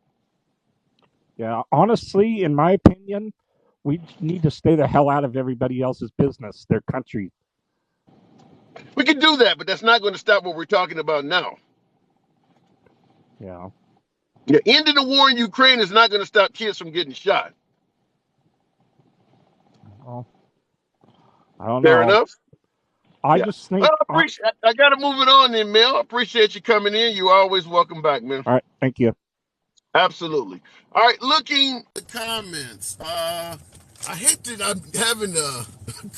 Yeah, honestly, in my opinion, we need to stay the hell out of everybody else's business, their country. We can do that, but that's not going to stop what we're talking about now. Yeah. Yeah, ending the war in Ukraine is not going to stop kids from getting shot. Well, I don't know. Fair enough. I just think. Well, I got to move it on then, Mel. I appreciate you coming in. You're always welcome back, man. All right. Thank you. Absolutely. All right, looking at the comments. I hate that I'm having to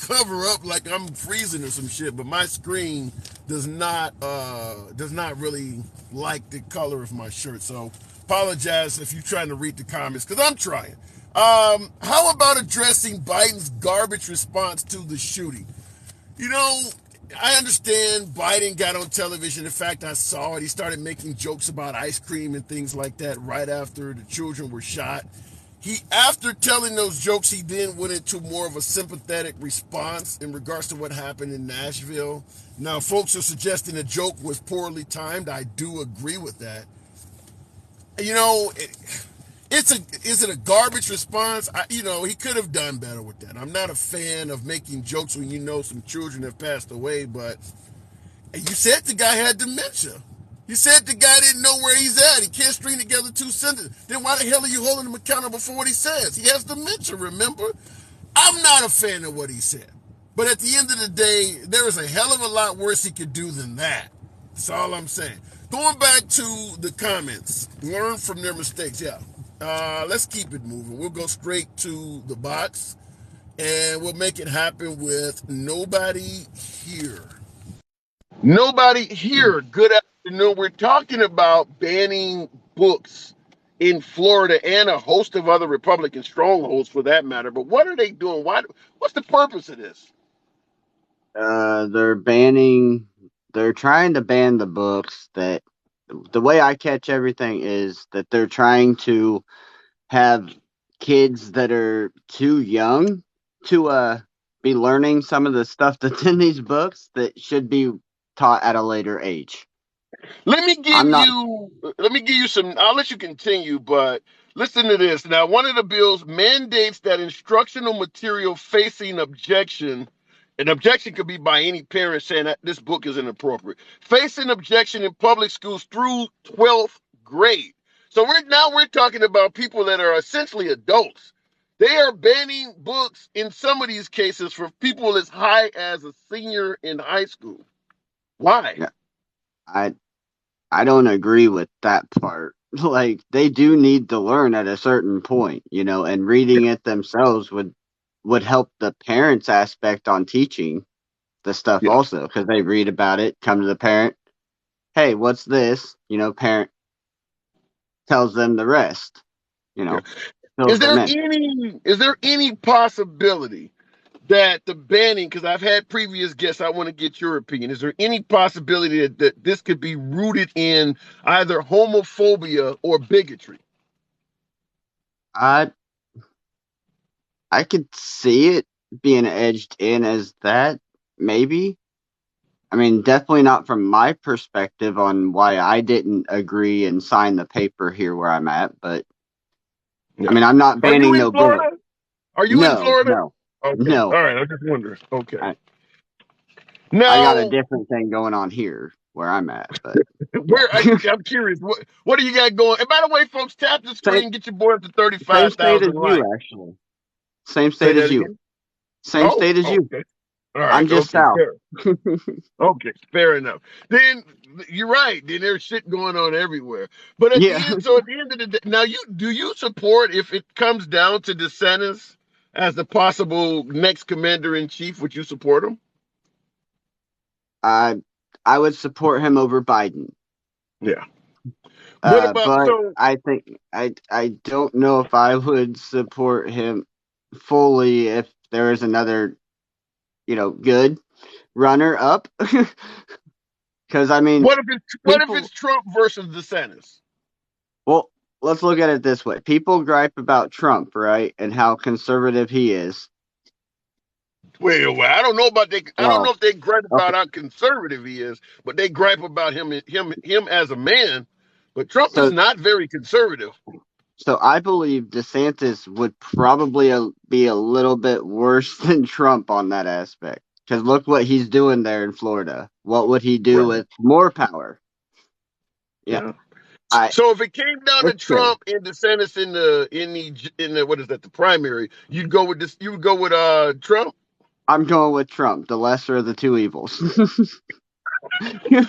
cover up like I'm freezing or some shit, but my screen does not really like the color of my shirt. So apologize if you're trying to read the comments, because I'm trying. How about addressing Biden's garbage response to the shooting? You know, I understand Biden got on television. In fact, I saw it. He started making jokes about ice cream and things like that right after the children were shot. After telling those jokes, he then went into more of a sympathetic response in regards to what happened in Nashville. Now, folks are suggesting the joke was poorly timed. I do agree with that. You know, is it a garbage response? He could have done better with that. I'm not a fan of making jokes when you know some children have passed away, but you said the guy had dementia. You said the guy didn't know where he's at. He can't string together 2 sentences. Then why the hell are you holding him accountable for what he says? He has dementia, remember? I'm not a fan of what he said. But at the end of the day, there is a hell of a lot worse he could do than that. That's all I'm saying. Going back to the comments, learn from their mistakes. Yeah. Let's keep it moving. We'll go straight to the box and we'll make it happen with nobody here. Nobody here. Good afternoon. We're talking about banning books in Florida and a host of other Republican strongholds for that matter. But what are they doing? What's the purpose of this? They're trying to ban the books that the way I catch everything is that they're trying to have kids that are too young to be learning some of the stuff that's in these books that should be taught at a later age. Let me I'm give not you some, I'll let you continue, but listen to this. Now, one of the bills mandates that instructional material facing objection, an objection could be by any parent saying that this book is inappropriate, facing objection in public schools through 12th grade. So we're talking about people that are essentially adults. They are banning books in some of these cases for people as high as a senior in high school. Why? yeah, I I don't agree with that part. Like they do need to learn at a certain point, and reading it themselves would help the parents aspect on teaching the stuff Yeah. also because they read about it, come to the parent, hey, what's this? Parent tells them the rest, Yeah. fills them in. Is there any possibility that the banning, because I've had previous guests, I want to get your opinion. Is there any possibility that this could be rooted in either homophobia or bigotry? I I could see it being edged in as that, maybe. I mean, definitely not from my perspective on why I didn't agree and sign the paper here where I'm at, but I Yeah. mean, I'm not Are you banning in no book. Florida? Are you in No, Florida? no, Okay. no. All right. I'm just wondering. Okay. I, I got a Now, different thing going on here where I'm at, but yeah. I'm curious. What do you got going? And by the way, folks, tap the same screen. Get your boy up to same state 35,000 as you, likes. actually. Same Say state that as you. again. Same Oh, state as you. okay. All I'm right. just Okay. south. Fair. Okay, fair enough. Then you're right. Then there's shit going on everywhere. But at the Yeah. end, so at the end of the day, now do you support if it comes down to DeSantis as the possible next commander in chief? Would you support him? I I would support him over Biden. Yeah. What about But so? I think I don't know if I would support him fully if there is another, good runner up. Because I mean, What if people. it's Trump versus DeSantis? Well, let's look at it this way: people gripe about Trump, right, and how conservative he is. Well, I don't know about they. I don't know Well, if they gripe okay, about how conservative he is, but they gripe about him as a man. But Trump is so not very conservative. so I believe DeSantis would probably be a little bit worse than Trump on that aspect. Because look what he's doing there in Florida. What would he do Right. with more power? Yeah, Yeah. I So if it came down to it's scary. Trump and DeSantis in the what is that, the primary, you'd go with this. You would go with Trump. I'm going with Trump, the lesser of the two evils.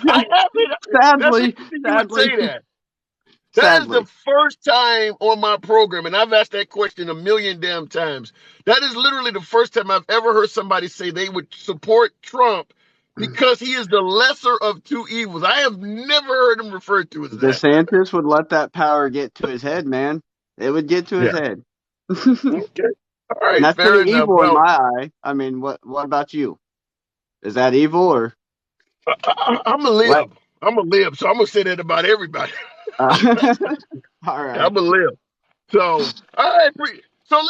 I haven't. That's sadly, interesting. You would sadly, say that. That is the sadly. first time on my program, and I've asked that question a million damn times. That is literally the first time I've ever heard somebody say they would support Trump because he is the lesser of two evils. I have never heard him referred to as that. DeSantis would let that power get to his head, man. It would get to his Yeah. head. And Okay. All right. that's Fair pretty enough. evil in Well, my eye. I mean, what about you? Is that evil or I'm a what? lib. I'm a lib, so I'm gonna say that about everybody. Uh, all right. I'm a lib. So, all right. So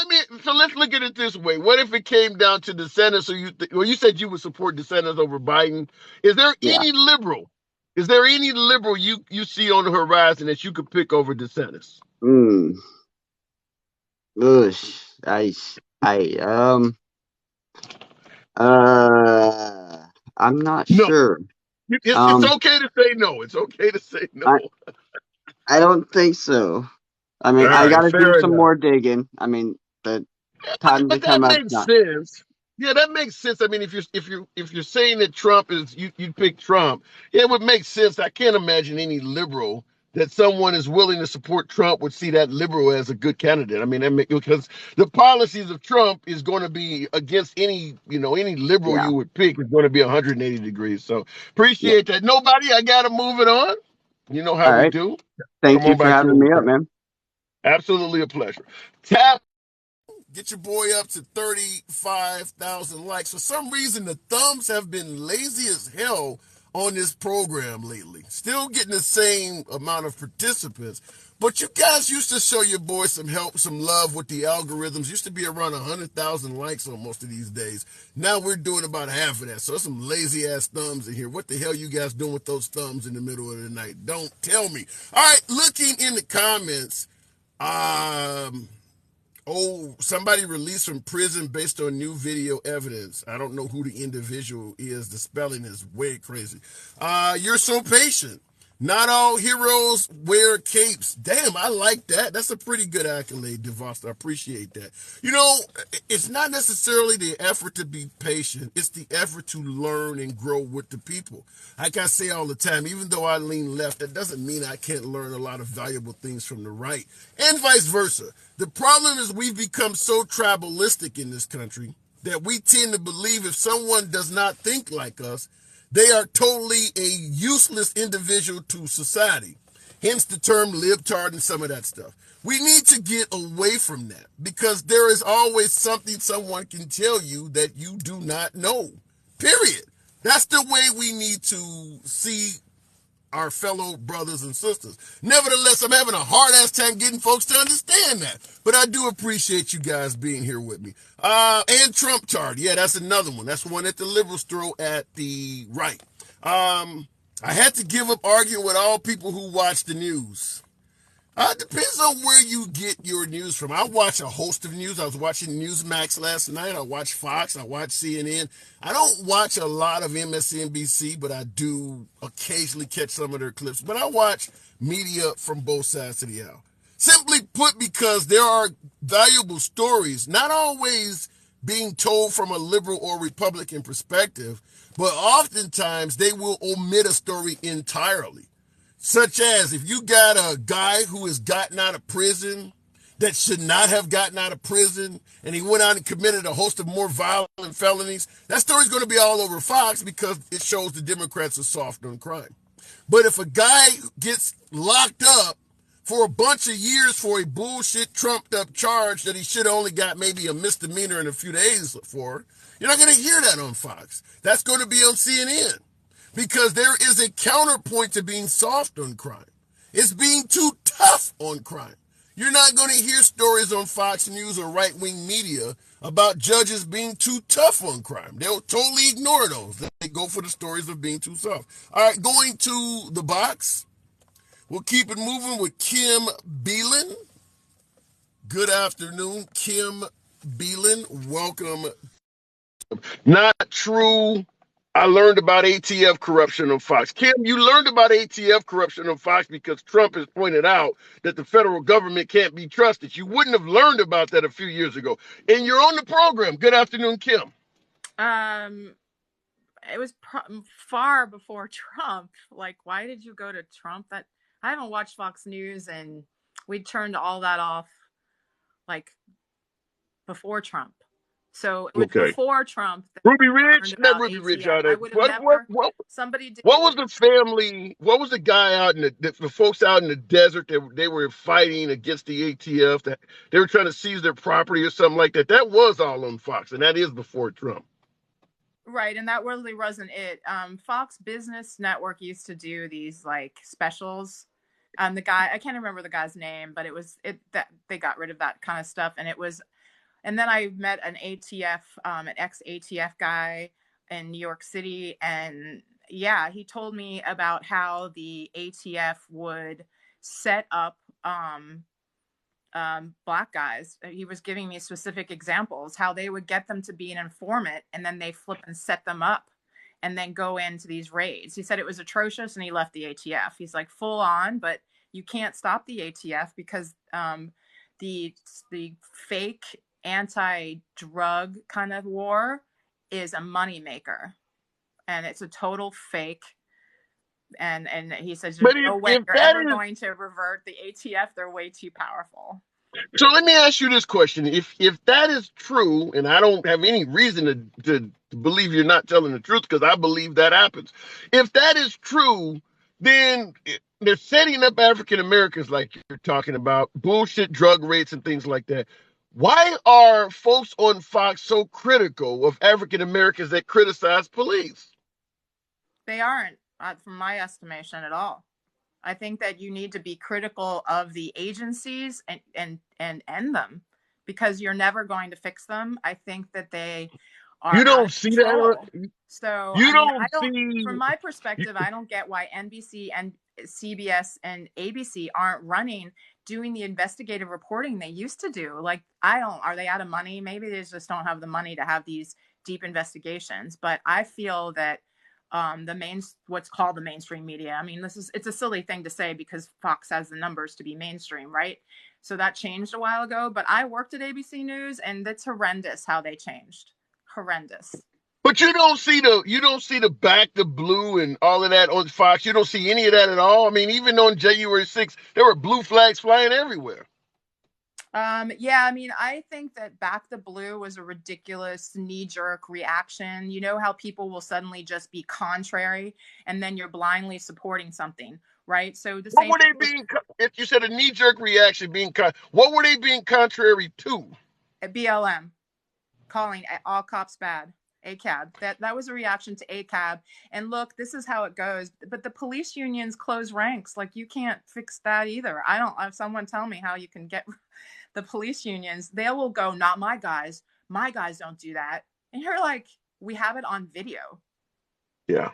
let's look at it this way. What if it came down to DeSantis? Well, you said you would support DeSantis over Biden. Is there Yeah. any liberal? Is there any liberal you see on the horizon that you could pick over DeSantis? Mm. Oosh. I I'm not No. sure. It's Um, okay to say no. It's okay to say no. I I don't think so. I mean, All I got right. to do Fair some enough. more digging. I mean, the Yeah, time to but that come up. makes Not sense. Yeah, that makes sense. I mean, if you're saying that Trump is you pick Trump, yeah, it would make sense. I can't imagine any liberal that someone is willing to support Trump would see that liberal as a good candidate. I mean, because the policies of Trump is going to be against any liberal Yeah. you would pick is going to be 180 degrees. So Yeah. appreciate that. Nobody, I gotta move it on. You know how All we right. do. Thank Come you on for back to having the me up, room. man. Absolutely a pleasure. Tap. Get your boy up to 35,000 likes. For some reason, the thumbs have been lazy as hell on this program lately. Still getting the same amount of participants. But you guys used to show your boy some help, some love with the algorithms. Used to be around 100,000 likes on most of these days. Now we're doing about half of that. So there's some lazy ass thumbs in here. What the hell you guys doing with those thumbs in the middle of the night? Don't tell me. All right, looking in the comments. Oh, somebody released from prison based on new video evidence. I don't know who the individual is. The spelling is way crazy. You're so patient. Not all heroes wear capes. Damn, I like that. That's a pretty good accolade, DeVos. I appreciate that. You know, it's not necessarily the effort to be patient. It's the effort to learn and grow with the people. Like I say all the time, even though I lean left, that doesn't mean I can't learn a lot of valuable things from the right, and vice versa. The problem is we've become so tribalistic in this country that we tend to believe if someone does not think like us, they are totally a useless individual to society. Hence the term libtard and some of that stuff. We need to get away from that because there is always something someone can tell you that you do not know. Period. That's the way we need to see our fellow brothers and sisters. Nevertheless, I'm having a hard-ass time getting folks to understand that. But I do appreciate you guys being here with me. And Trump tard. Yeah, that's another one. That's one that the liberals throw at the right. I had to give up arguing with all people who watch the news. It depends on where you get your news from. I watch a host of news. I was watching Newsmax last night. I watch Fox. I watch CNN. I don't watch a lot of MSNBC, but I do occasionally catch some of their clips. But I watch media from both sides of the aisle. Simply put, because there are valuable stories, not always being told from a liberal or Republican perspective, but oftentimes they will omit a story entirely. Such as if you got a guy who has gotten out of prison that should not have gotten out of prison and he went out and committed a host of more violent felonies, that story's going to be all over Fox because it shows the Democrats are soft on crime. But if a guy gets locked up for a bunch of years for a bullshit trumped up charge that he should have only got maybe a misdemeanor in a few days for, you're not going to hear that on Fox. That's going to be on CNN. Because there is a counterpoint to being soft on crime. It's being too tough on crime. You're not going to hear stories on Fox News or right-wing media about judges being too tough on crime. They'll totally ignore those. They go for the stories of being too soft. All right, going to the box. We'll keep it moving with Kim Beelan. Good afternoon, Kim Beelan. Welcome. Not true. I learned about ATF corruption on Fox. Kim, you learned about ATF corruption on Fox because Trump has pointed out that the federal government can't be trusted. You wouldn't have learned about that a few years ago. And you're on the program. Good afternoon, Kim. It was far before Trump. Like, why did you go to Trump? That I haven't watched Fox News, and we turned all that off like before Trump. So it was before Trump that Ruby I Ridge, learned let about Ruby Ridge ATF. out I there. would have never. Somebody did. What was the family? What was the guy out in the folks out in the desert that they were fighting against the ATF? That they were trying to seize their property or something like that. That was all on Fox, and that is before Trump. Right, and that really wasn't it. Fox Business Network used to do these like specials. The guy, I can't remember the guy's name, but it was that they got rid of that kind of stuff, and it was. And then I met an ATF, an ex-ATF guy in New York City, and yeah, he told me about how the ATF would set up black guys. He was giving me specific examples how they would get them to be an informant, and then they flip and set them up and then go into these raids. He said it was atrocious, and he left the ATF. He's like, full on, but you can't stop the ATF because the fake anti-drug kind of war is a moneymaker, and it's a total fake. And he says there's But no way if you're that ever is going to revert the ATF. They're way too powerful. so, let me ask you this question: if that is true, and I don't have any reason to believe you're not telling the truth, because I believe that happens. If that is true, then they're setting up African Americans like you're talking about, bullshit drug rates and things like that. Why are folks on Fox so critical of African Americans that criticize police? They aren't, from my estimation, at all. I think that you need to be critical of the agencies and end them, because you're never going to fix them. I think that they are You out don't of see that. control. So, You I mean, I don't don't, see. from my perspective, I don't get why NBC and CBS and ABC aren't doing the investigative reporting they used to do. Like, are they out of money? Maybe they just don't have the money to have these deep investigations. But I feel that what's called the mainstream media. I mean, it's a silly thing to say because Fox has the numbers to be mainstream, right? So that changed a while ago, but I worked at ABC News, and it's horrendous how they changed. Horrendous. But you don't see the back the blue and all of that on Fox. You don't see any of that at all. I mean, even on January 6th, there were blue flags flying everywhere. Yeah, I mean, I think that Back the Blue was a ridiculous knee-jerk reaction. You know how people will suddenly just be contrary, and then you're blindly supporting something, right? So the What same were they thing with being? If you said a knee jerk reaction being, what were they being contrary to? BLM calling all cops bad. ACAB. That was a reaction to ACAB. And look, this is how it goes. But the police unions close ranks. Like, you can't fix that either. I don't. If someone tell me how you can get the police unions, they will go, not my guys. My guys don't do that. And you're like, we have it on video. Yeah.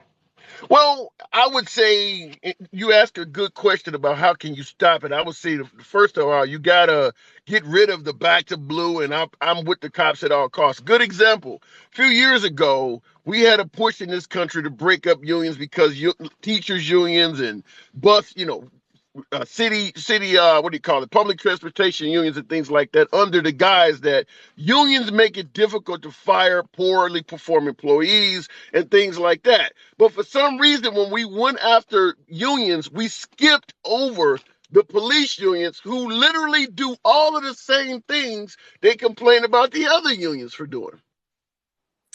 Well, I would say you asked a good question about how can you stop it. I would say, first of all, you gotta get rid of the back to blue, and I'm with the cops at all costs. Good example. A few years ago, we had a push in this country to break up unions because teachers unions and bus, city what do you call it, public transportation unions and things like that, under the guise that unions make it difficult to fire poorly performing employees and things like that. But for some reason, when we went after unions, we skipped over the police unions, who literally do all of the same things they complain about the other unions for doing.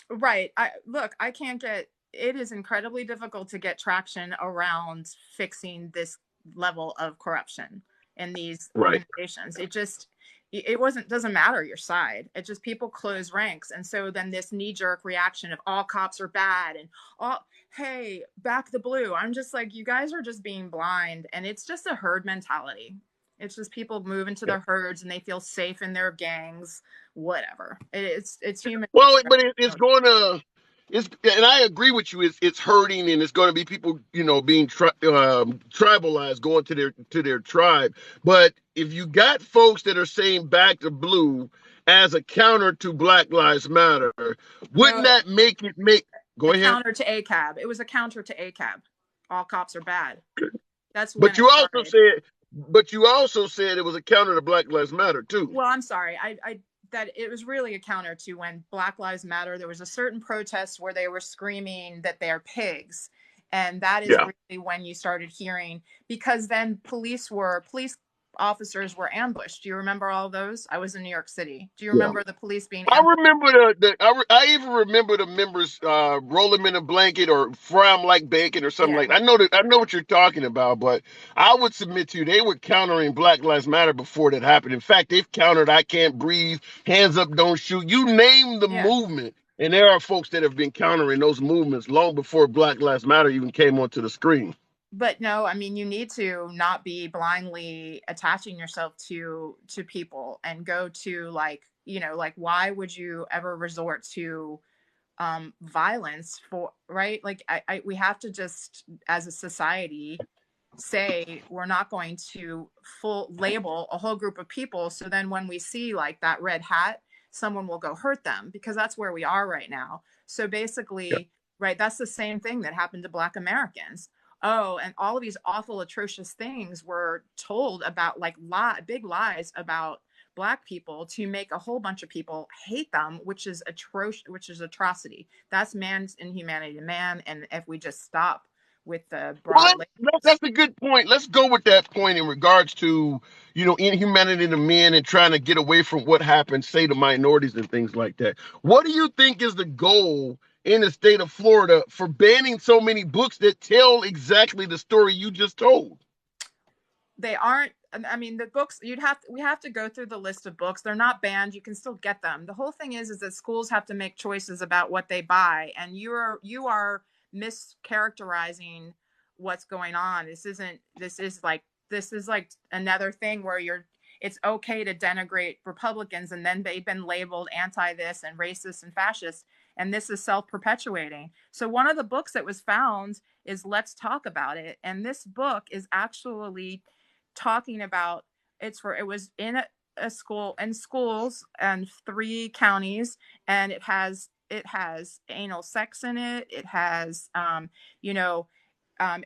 Right. I can't get, it is incredibly difficult to get traction around fixing this level of corruption in these Right. organizations. Doesn't matter your side. It just, people close ranks. And so then this knee jerk reaction of all cops are bad and hey, back the blue. I'm just like, you guys are just being blind. And it's just a herd mentality. It's just people move into their herds and they feel safe in their gangs, whatever. It's human Well, nature. but it's going to, and I agree with you. It's hurting, and it's going to be people, being tribalized, going to their tribe. But if you got folks that are saying back to blue as a counter to Black Lives Matter, wouldn't No, that make it make? Go a ahead. counter to ACAB. It was a counter to ACAB. All cops are bad. That's when But it you also started. said, it was a counter to Black Lives Matter too. Well, I'm sorry. I that it was really a counter to when Black Lives Matter. There was a certain protest where they were screaming that they're pigs, and that is Yeah. really when you started hearing, because then police officers were ambushed. Do you remember all those? I was in New York City. Do you Yeah. remember the police being I ambushed? remember I even remember the members roll them in a blanket or fry them like bacon or something Yeah. like that. I know what you're talking about, but I would submit to you they were countering Black Lives Matter before that happened. In fact, they've countered I Can't Breathe, Hands Up, Don't Shoot. You name the Yeah. movement, and there are folks that have been countering those movements long before Black Lives Matter even came onto the screen. But no, I mean, you need to not be blindly attaching yourself to people and go to, like, like, why would you ever resort to violence for, right? Like, we have to just, as a society, say we're not going to full label a whole group of people, so then when we see like that red hat, someone will go hurt them, because that's where we are right now. So Yeah. basically, right, that's the same thing that happened to Black Americans. Oh, and all of these awful, atrocious things were told about, like, big lies about Black people to make a whole bunch of people hate them, which is atrocious, which is atrocity. That's man's inhumanity to man. And if we just stop with the Well, broad that's a good point. Let's go with that point in regards to, inhumanity to men and trying to get away from what happened, say, to minorities and things like that. What do you think is the goal in the state of Florida for banning so many books that tell exactly the story you just told? they aren't, I mean, the books we have to go through the list of books. They're not banned. You can still get them. The whole thing is that schools have to make choices about what they buy, and you are mischaracterizing what's going on. This is like another thing where it's okay to denigrate Republicans, and then they've been labeled anti this and racist and fascist, and this is self-perpetuating. So one of the books that was found is Let's Talk About It, and this book is actually talking about, it was in a school, in schools and 3 counties, and it has anal sex in it. It has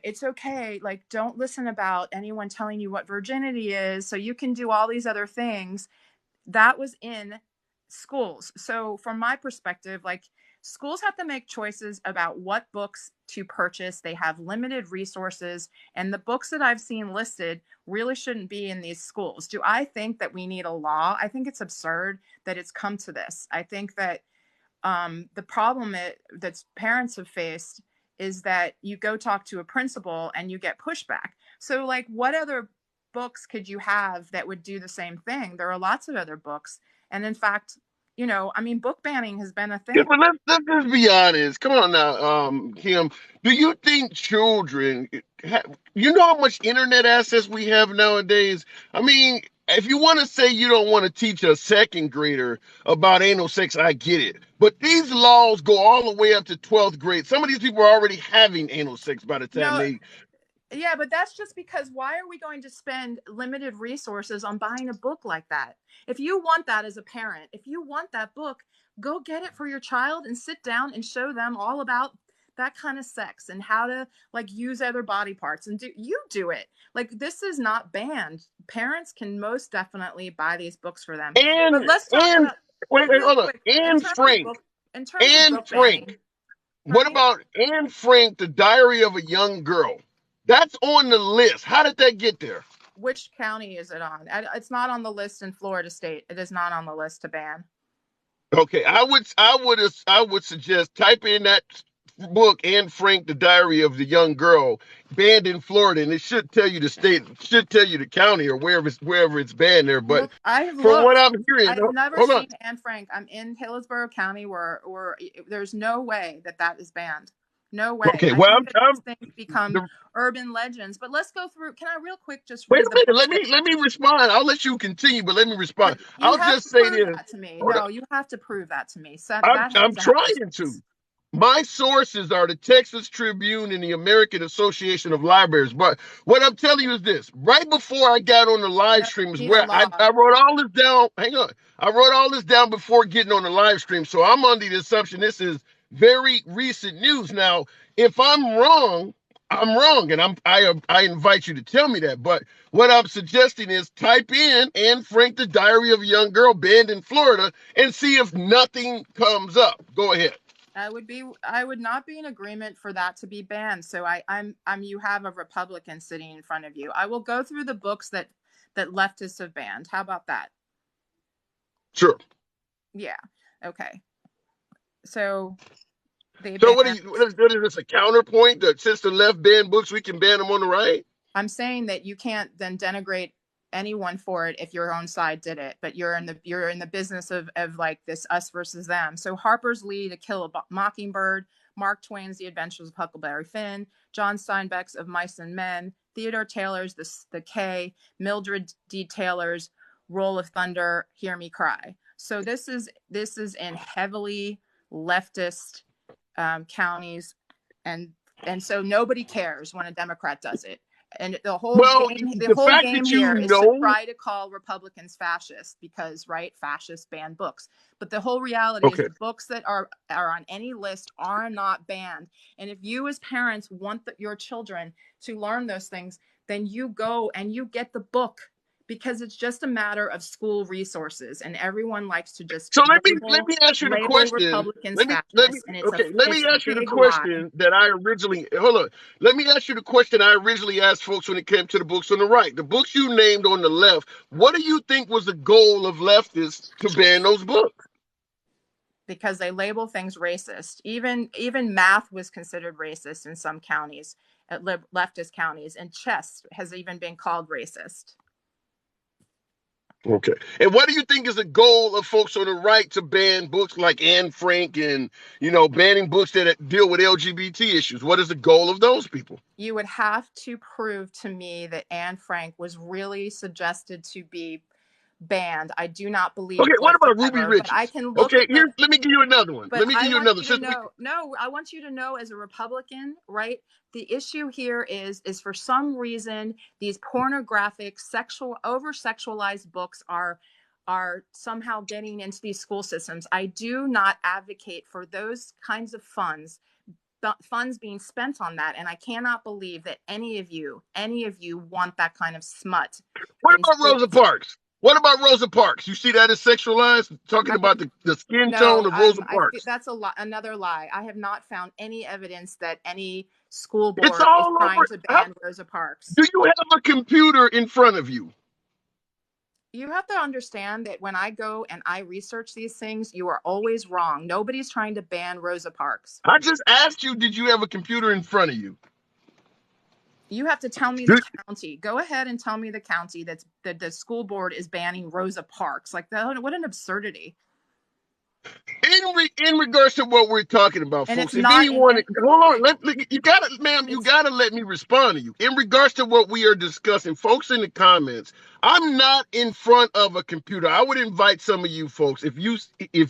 it's okay, like, don't listen about anyone telling you what virginity is, so you can do all these other things. That was in schools. So from my perspective, like, schools have to make choices about what books to purchase. They have limited resources, and the books that I've seen listed really shouldn't be in these schools. Do I think that we need a law? I think it's absurd that it's come to this. I think that the problem that parents have faced is that you go talk to a principal and you get pushback. So, like, what other books could you have that would do the same thing? There are lots of other books. And in fact, I mean, book banning has been a Yeah, thing. but let's just be honest. Come on now, Kim. Do you think children, you know how much internet access we have nowadays? I mean, if you want to say you don't want to teach a second grader about anal sex, I get it. But these laws go all the way up to 12th grade. Some of these people are already having anal sex by the time No, they. yeah, but that's just because, why are we going to spend limited resources on buying a book like that? If you want that as a parent, if you want that book, go get it for your child and sit down and show them all about that kind of sex and how to, like, use other body parts, and do it. Like, this is not banned. Parents can most definitely buy these books for them. But let's talk And about, wait, real hold on. quick, And Frank, in terms of and book banning, Frank. What honey. about Anne Frank, The Diary of a Young Girl? That's on the list. How did that get there? Which county is it on? It's not on the list in Florida State. It is not on the list to ban. Okay, I would suggest type in that book, Anne Frank, The Diary of the Young Girl, banned in Florida, and it should tell you the state, should tell you the county or wherever it's banned there. But Look, I have from what looked. I'm hearing, I've never hold on. seen Anne Frank. I'm in Hillsborough County, where there's no way that is banned. No way. Okay, I well, think that I'm these things become the, urban legends. But let's go through. Can I real quick just wait read a the minute. books Let that? me let me respond. I'll let you continue, but let me But respond. you I'll have just to say prove this. that to me. Hold on. No, you have to prove that to me. So I'm that has I'm to happen. trying to. My sources are the Texas Tribune and the American Association of Libraries. But what I'm telling you is this: right before I got on the live No, stream is you need a where law. I wrote all this down. Hang on, I wrote all this down before getting on the live stream. So I'm under the assumption this is very recent news. Now, if I'm wrong, I'm wrong, and I invite you to tell me that. But what I'm suggesting is type in Anne Frank, The Diary of a Young Girl, banned in Florida, and see if nothing comes up. Go ahead. I would not be in agreement for that to be banned. So I'm you have a Republican sitting in front of you. I will go through the books that leftists have banned. How about that? Sure. Yeah. Okay. So they So banned. what is this, a counterpoint that since the left banned books, we can ban them on the right? I'm saying that you can't then denigrate anyone for it if your own side did it, but you're in the business of like this us versus them. So Harper's Lee, To Kill a Mockingbird, Mark Twain's The Adventures of Huckleberry Finn, John Steinbeck's Of Mice and Men, Theodore Taylor's The K, Mildred D. Taylor's Roll of Thunder, Hear Me Cry. So this is in heavily leftist counties, and so nobody cares when a Democrat does it. And the whole Well, game the fact that here you is to know, try to call Republicans fascist because, right, fascists ban books. But the whole reality is okay. the books that are on any list are not banned. And if you as parents want your children to learn those things, then you go and you get the book, Because it's just a matter of school resources, and everyone likes to just So let me ask you the label question. Republicans Let me fascists, and it's let me a ask you the big lie. question that I originally hold on. Let me ask you the question I originally asked folks when it came to the books on the right. The books you named on the left, what do you think was the goal of leftists to ban those books? Because they label things racist. Even math was considered racist in some counties, at leftist counties, and chess has even been called racist. Okay. And what do you think is the goal of folks on the right to ban books like Anne Frank and, banning books that deal with LGBT issues? What is the goal of those people? You would have to prove to me that Anne Frank was really suggested to be banned. I do not believe Okay, what about Ruby whatsoever, but I Richards? can look Okay, at the. let me give you another one. But Let me give I you want another. you to know. No, I want you to know, as a Republican, right? The issue here is for some reason these pornographic, over sexualized books are somehow getting into these school systems. I do not advocate for those kinds of funds being spent on that, and I cannot believe that any of you want that kind of smut What in about Rosa schools. Parks? What about Rosa Parks? You see that as sexualized? Talking about the skin tone No, of Rosa Parks. that's another lie. I have not found any evidence that any school It's board is all trying over. to ban Rosa Parks. Do you have a computer in front of you? You have to understand that when I go and I research these things, you are always wrong. Nobody's trying to ban Rosa Parks. I just asked you, did you have a computer in front of you? You have to tell me the county. Go ahead and tell me the county that the school board is banning Rosa Parks. Like that, what an absurdity. In regards to what we're talking about, And folks, it's if not. anyone, hold on, you gotta let me respond to you. In regards to what we are discussing, folks in the comments, I'm not in front of a computer. I would invite some of you folks, if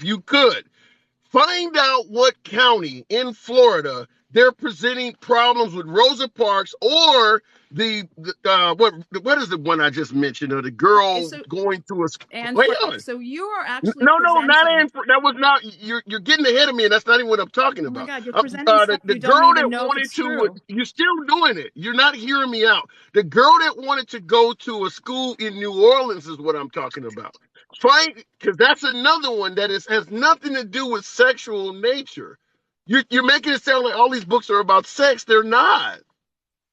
you could, find out what county in Florida they're presenting problems with Rosa Parks or what is the one I just mentioned of the girl going to a wait on. So you are actually No, not presenting. that was not. You're getting ahead of me, and that's not even what I'm talking Oh my about. God, you're presenting stuff The you don't girl even that know if wanted it's to, true. you're still doing it. You're not hearing me out. The girl that wanted to go to a school in New Orleans is what I'm talking about. Because that's another one that has nothing to do with sexual nature. You're making it sound like all these books are about sex. They're not.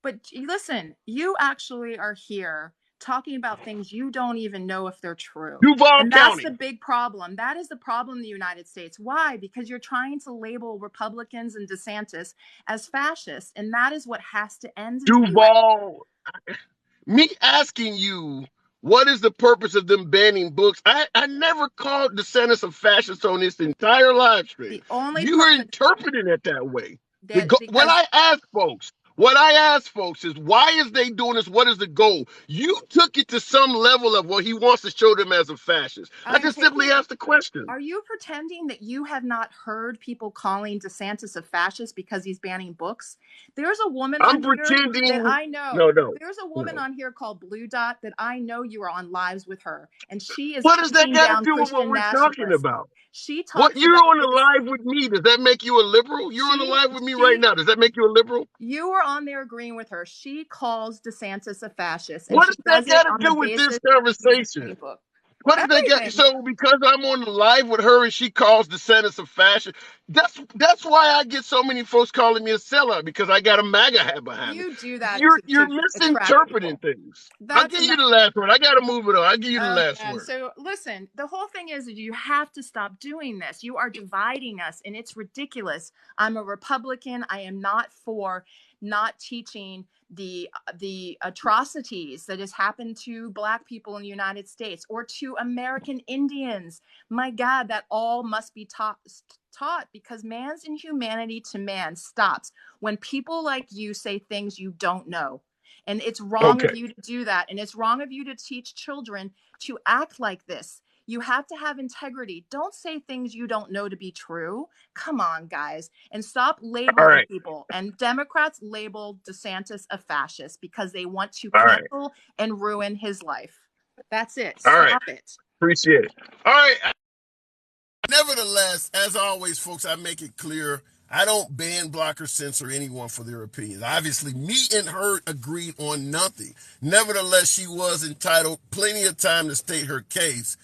But listen, you actually are here talking about things you don't even know if they're true. Duval And that's the County. big problem. That is the problem in the United States. Why? Because you're trying to label Republicans and DeSantis as fascists. And that is what has to end in the US. Duval. Me asking you what is the purpose of them banning books? I never called DeSantis a fascist on this entire live stream. The only You are purpose interpreting it that way. that because What I ask folks is why is they doing this? What is the goal? You took it to some level of what he wants to show them as a fascist. I I'm just simply taking. asked the question. Are you pretending that you have not heard people calling DeSantis a fascist because he's banning books? There's a woman I'm on here that pretending. I know. No, no, There's a woman no. on here called Blue Dot that I know you are on lives with her, and she is What does that hunting got to down do with what Christian we're talking nationalists. about? She What talks you're about on the this. live with me? Does that make you a liberal? You're on the live with me right now. Does that make you a liberal? You are on there agreeing with her. She calls DeSantis a fascist, and What she does that does it got to on the do with this basis of his conversation? book. What does that got? Everything. So because I'm on the live with her and she calls DeSantis a fascist, that's why I get so many folks calling me a sellout because I got a MAGA hat behind me. You do that You're to attract misinterpreting people. things. I'll That's give you not. the last word. I got to move it on. I'll give you the Oh last man. word. So listen, the whole thing is that you have to stop doing this. You are dividing us and it's ridiculous. I'm a Republican. I am not for not teaching the atrocities that has happened to Black people in the United States or to American Indians. My God, that all must be taught because man's inhumanity to man stops when people like you say things you don't know. And it's wrong Okay. of you to do that. And it's wrong of you to teach children to act like this. You have to have integrity. Don't say things you don't know to be true. Come on, guys. And stop All labeling right. people. And Democrats labeled DeSantis a fascist because they want to All right. cancel and ruin his life. That's it. All right. Stop it. Appreciate it. All right. Nevertheless, as always, folks, I make it clear I don't ban, block, or censor anyone for their opinions. Obviously, me and her agreed on nothing. Nevertheless, she was entitled plenty of time to state her case.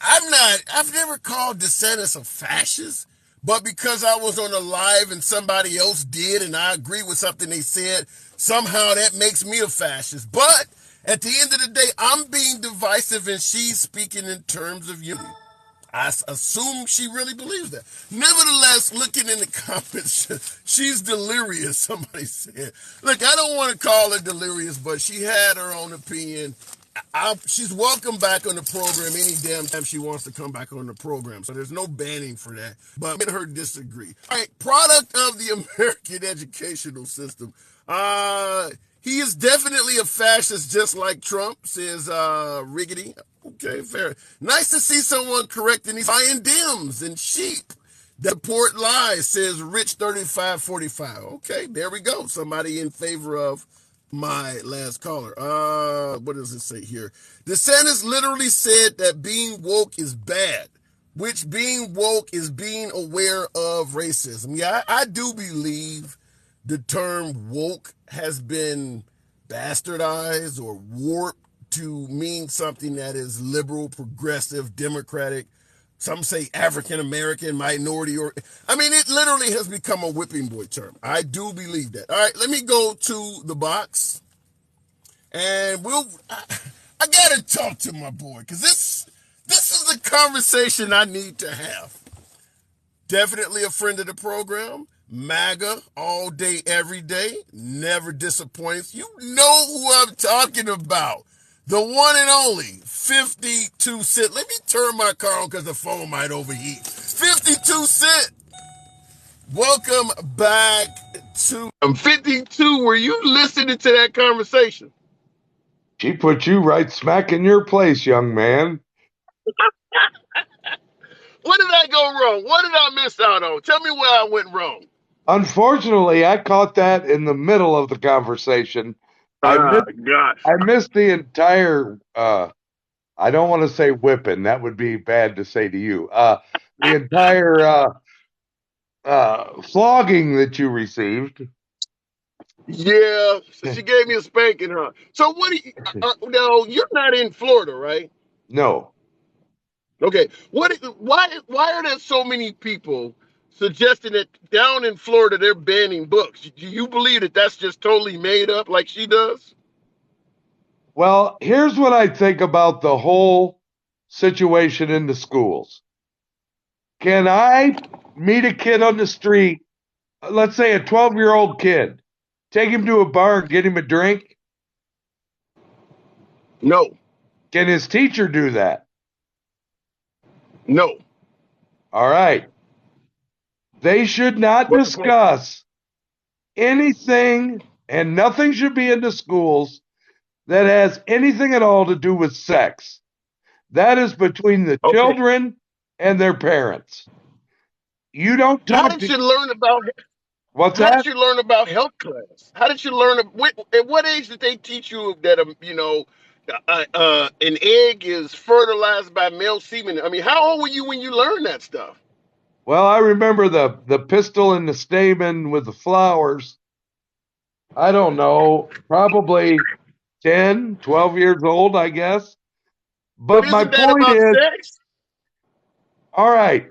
I've never called DeSantis a fascist, but because I was on a live and somebody else did and I agree with something they said, somehow that makes me a fascist. But at the end of the day, I'm being divisive and she's speaking in terms of unity. I assume she really believes that. Nevertheless, looking in the comments, she's delirious, somebody said. Look, I don't want to call her delirious, but she had her own opinion. She's welcome back on the program any damn time she wants to come back on the program. So there's no banning for that. But me and her disagree. All right, product of the American educational system. He is definitely a fascist, just like Trump, says Riggedy. Okay, fair. Nice to see someone correcting these buying Dems and sheep that support lies, says Rich 3545. Okay, there we go. Somebody in favor of my last caller. What does it say here? DeSantis literally said that being woke is bad, which being woke is being aware of racism. Yeah, I do believe the term woke has been bastardized or warped to mean something that is liberal, progressive, democratic. Some say African American, minority, or it literally has become a whipping boy term. I do believe that. All right, let me go to the box, and I gotta talk to my boy because this is the conversation I need to have. Definitely a friend of the program. MAGA all day, every day. Never disappoints. You know who I'm talking about. The one and only 52 Cent. Let me turn my car on because the phone might overheat. 52 Cent. Welcome back to 52. Were you listening to that conversation? She put you right smack in your place, young man. What did I go wrong? What did I miss out on? Tell me where I went wrong. Unfortunately, I caught that in the middle of the conversation. I missed the entire, I don't want to say whipping. That would be bad to say to you. The entire flogging that you received. Yeah, she gave me a spanking, huh? So what do you, no, you're not in Florida, right? No. Okay. Why are there so many people suggesting that down in Florida they're banning books? Do you believe that that's just totally made up like she does? Well, here's what I think about the whole situation in the schools. Can I meet a kid on the street, let's say a 12-year-old kid, take him to a bar and get him a drink? No. Can his teacher do that? No. All right. They should not discuss anything, and nothing should be in the schools that has anything at all to do with sex. That is between the children and their parents. You don't talk. How did you learn about what's How that? did you learn about health class? How did you learn? At what age did they teach you that an egg is fertilized by male semen? How old were you when you learned that stuff? Well, I remember the pistil and the stamen with the flowers. I don't know, probably 10, 12 years old, I guess. But my point is, sex? All right,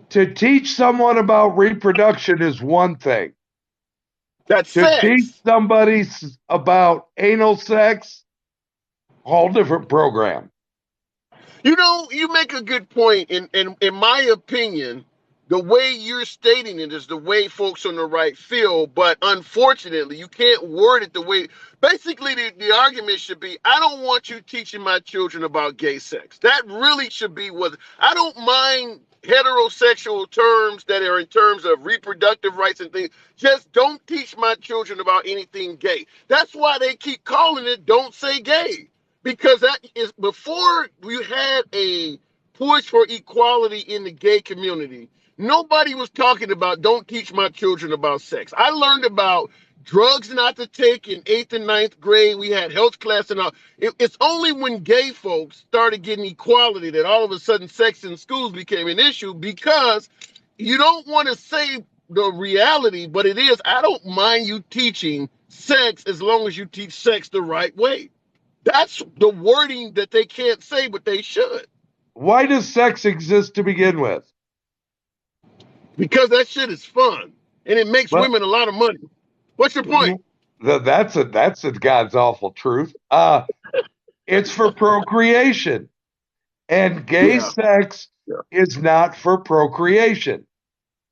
to teach someone about reproduction is one thing. That's to sex. teach somebody about anal sex, whole different program. You make a good point. In my opinion, the way you're stating it is the way folks on the right feel, but unfortunately, you can't word it the way. Basically, the argument should be, I don't want you teaching my children about gay sex. That really should be what. I don't mind heterosexual terms that are in terms of reproductive rights and things. Just don't teach my children about anything gay. That's why they keep calling it Don't Say Gay. Because that is before we had a push for equality in the gay community. Nobody was talking about don't teach my children about sex. I learned about drugs not to take in 8th and 9th grade. We had health class and all. It's only when gay folks started getting equality that all of a sudden sex in schools became an issue, because you don't want to say the reality, but it is. I don't mind you teaching sex as long as you teach sex the right way. That's the wording that they can't say, but they should. Why does sex exist to begin with? Because that shit is fun and it makes Well, women a lot of money. What's your point? that's a God's awful truth. It's for procreation, and gay Yeah. sex Yeah. is not for procreation,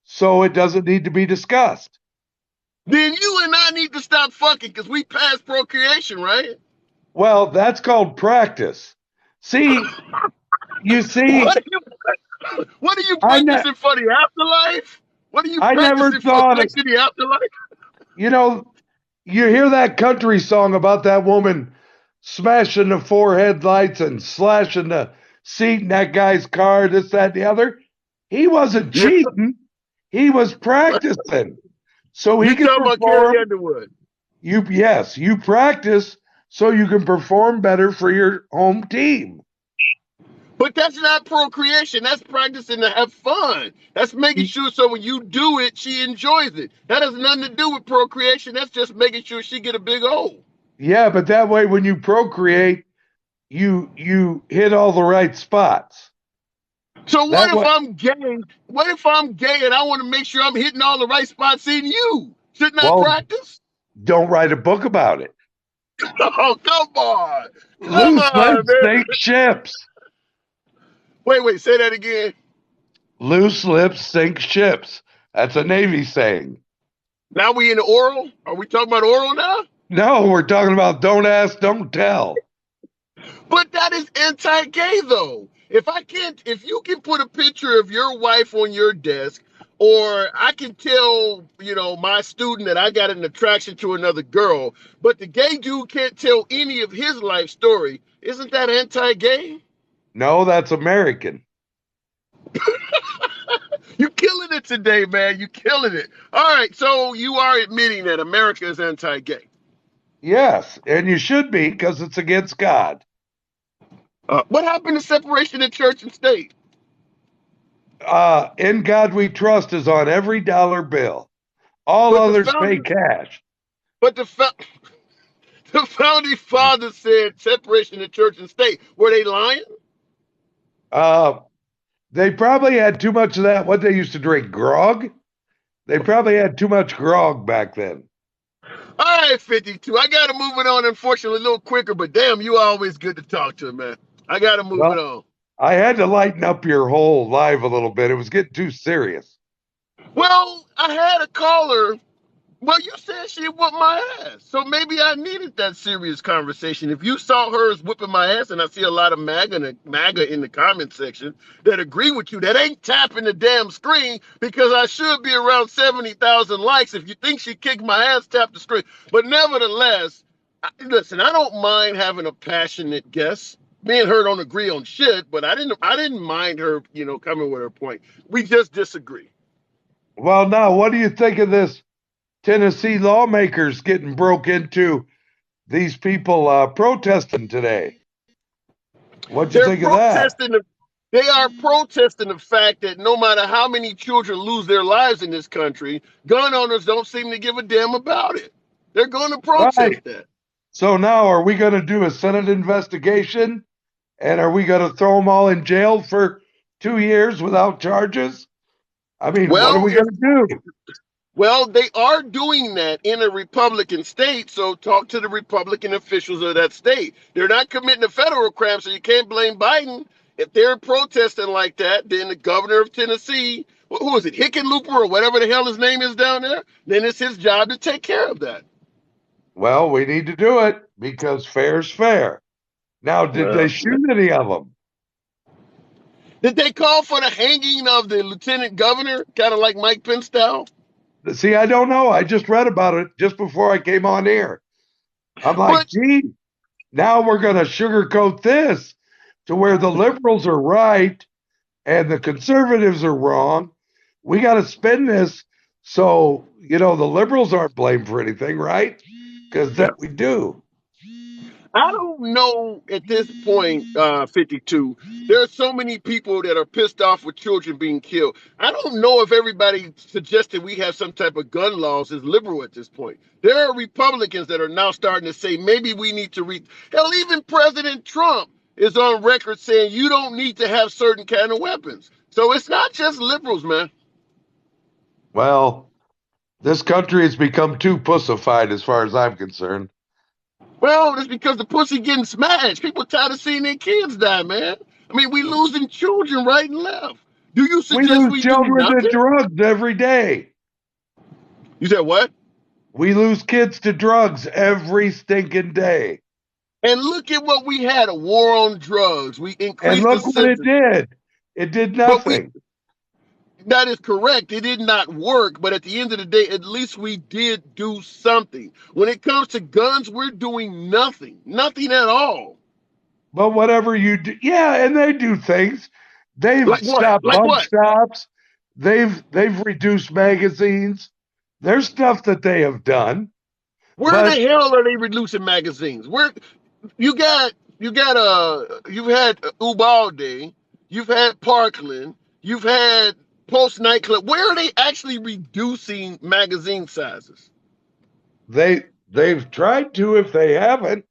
so it doesn't need to be discussed. Then you and I need to stop fucking because we passed procreation, right? Well, that's called practice. See, you see, What are you, what are you I ne- practicing for the afterlife? What are you I never practicing for thought of, sex in the afterlife? you know, you hear that country song about that woman smashing the forehead lights and slashing the seat in that guy's car, this, that, and the other. He wasn't Yeah. cheating. He was practicing so he You could talking about Carrie perform. Underwood? You practice so you can perform better for your home team. But that's not procreation. That's practicing to have fun. That's making sure so when you do it, she enjoys it. That has nothing to do with procreation. That's just making sure she get a big hole. Yeah, but that way when you procreate, you hit all the right spots. So what That if way, I'm gay? What if I'm gay and I want to make sure I'm hitting all the right spots in you? Shouldn't I well, practice? don't write a book about it. Oh, come on. Come Loose on, lips man. sink ships. Wait, say that again. Loose lips sink ships. That's a Navy saying. Now we in the oral? Are we talking about oral now? No, we're talking about don't ask, don't tell. But that is anti-gay though. If you can put a picture of your wife on your desk, or I can tell, my student that I got an attraction to another girl, but the gay dude can't tell any of his life story, isn't that anti-gay? No, that's American. You killing it today, man. You killing it. All right, so you are admitting that America is anti-gay. Yes, and you should be because it's against God. What happened to separation of church and state? In God we trust is on every dollar bill. All But the others pay founding, cash. but the founding fathers said separation of church and state. Were they lying? Uh, they probably had too much of that. What they used to drink, grog. They probably had too much grog back then. All right, 52. I got to move it on, unfortunately, a little quicker, but damn, you always good to talk to, man. I got to move it Well, on. I had to lighten up your whole live a little bit. It was getting too serious. Well, I had a caller. Well, you said she whooped my ass. So maybe I needed that serious conversation. If you saw her as whooping my ass, and I see a lot of MAGA in the comment section that agree with you, that ain't tapping the damn screen because I should be around 70,000 likes. If you think she kicked my ass, tap the screen. But nevertheless, listen, I don't mind having a passionate guest. Me and her don't agree on shit, but I didn't mind her, coming with her point. We just disagree. Well, now, what do you think of this Tennessee lawmakers getting broke into? These people protesting today. What'd you They're think of that? protesting they are protesting the fact that no matter how many children lose their lives in this country, gun owners don't seem to give a damn about it. They're going to Right. protest that. So now, are we going to do a Senate investigation? And are we going to throw them all in jail for 2 years without charges? I mean, what are Well, we going to do? they are doing that in a Republican state, so talk to the Republican officials of that state. They're not committing a federal crime, so you can't blame Biden. If they're protesting like that, then the governor of Tennessee, who is it, Hickenlooper or whatever the hell his name is down there, then it's his job to take care of that. Well, we need to do it because fair's fair. Now, did they Well, shoot any of them? did they call for the hanging of the lieutenant governor, kind of like Mike Pence style? See, I don't know. I just read about it just before I came on here. I'm like, But gee, now we're going to sugarcoat this to where the liberals are right and the conservatives are wrong. We got to spin this so, the liberals aren't blamed for anything, right? Because yeah, that we do. I don't know at this point, 52. There are so many people that are pissed off with children being killed. I don't know if everybody suggested we have some type of gun laws is liberal at this point. There are Republicans that are now starting to say maybe we need to read. Hell, even President Trump is on record saying you don't need to have certain kind of weapons. So it's not just liberals, man. Well, this country has become too pussified as far as I'm concerned. Well, it's because the pussy getting smashed. People tired of seeing their kids die, man. I mean, we losing children right and left. Do you We suggest lose we do children to nothing? drugs every day. You said what? We lose kids to drugs every stinking day. And look at what we had, a war on drugs. We And increased the look what it sentence. did. It did But nothing. that is correct. It did not work. But at the end of the day, at least we did do something. When it comes to guns, we're doing nothing. Nothing at all. But whatever you do, yeah, and they do things. They've Like what? stopped Like bump what? stops. They've reduced magazines. There's stuff that they have done. Where But the hell are they reducing magazines? Where you've had Ubalde, you've had Parkland, you've had Post Nightclub. Where are they actually reducing magazine sizes? they've tried to. If they haven't,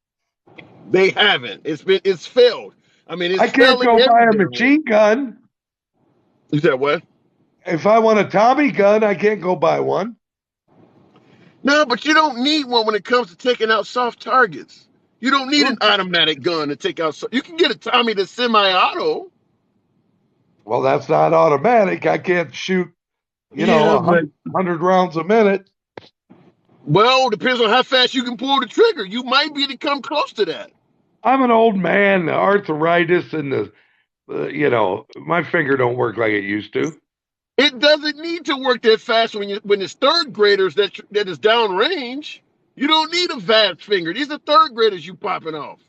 They haven't. It's failed. I mean, I it's can't failing go buy every a damn way. machine gun. You said what? If I want a Tommy gun, I can't go buy one. No, but you don't need one when it comes to taking out soft targets. You don't need an automatic gun to take out. You can get a Tommy that's semi-auto. Well, that's not automatic. I can't shoot, Yeah, but 100 rounds a minute. well, depends on how fast you can pull the trigger. You might be able to come close to that. I'm an old man, the arthritis and my finger don't work like it used to. It doesn't need to work that fast when it's third graders that is downrange. You don't need a fast finger. These are third graders you popping off.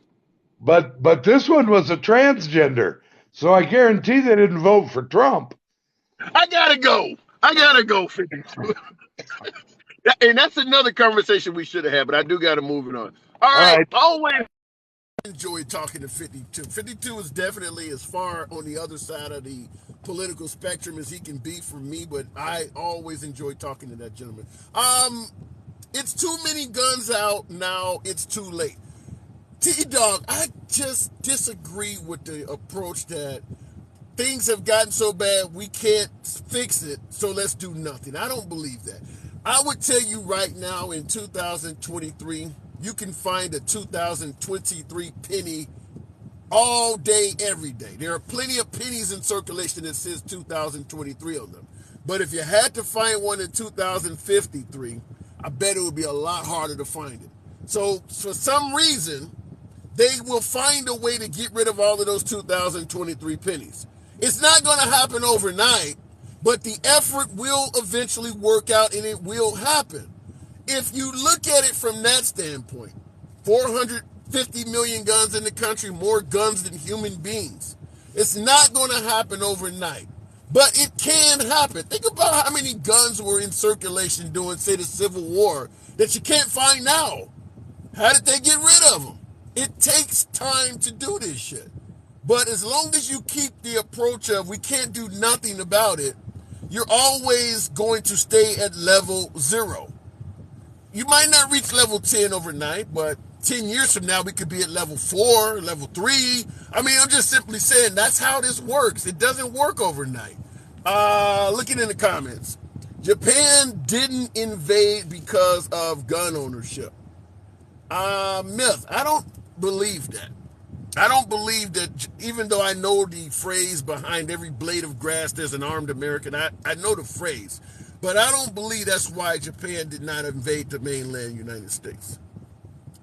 But this one was a transgender, so I guarantee they didn't vote for Trump. I gotta go. 52. And that's another conversation we should have had, but I do gotta move it on. All right. Always enjoy talking to 52. 52 is definitely as far on the other side of the political spectrum as he can be for me, but I always enjoy talking to that gentleman. It's too many guns out now. It's too late. T-Dog, I just disagree with the approach that things have gotten so bad we can't fix it, so let's do nothing. I don't believe that. I would tell you right now in 2023, you can find a 2023 penny all day, every day. There are plenty of pennies in circulation that says 2023 on them. But if you had to find one in 2053, I bet it would be a lot harder to find it. So for some reason, they will find a way to get rid of all of those 2023 pennies. It's not going to happen overnight, but the effort will eventually work out and it will happen. If you look at it from that standpoint, 450 million guns in the country, more guns than human beings. It's not going to happen overnight, but it can happen. Think about how many guns were in circulation during, say, the Civil War that you can't find now. How did they get rid of them? It takes time to do this shit. But as long as you keep the approach of we can't do nothing about it, you're always going to stay at level 0. You might not reach level 10 overnight, but 10 years from now, we could be at level 4, level 3. I mean, I'm just simply saying that's how this works. It doesn't work overnight. Looking in the comments, Japan didn't invade because of gun ownership. Myth. I don't believe that. I don't believe that, even though I know the phrase behind every blade of grass, there's an armed American. I know the phrase. But I don't believe that's why Japan did not invade the mainland United States.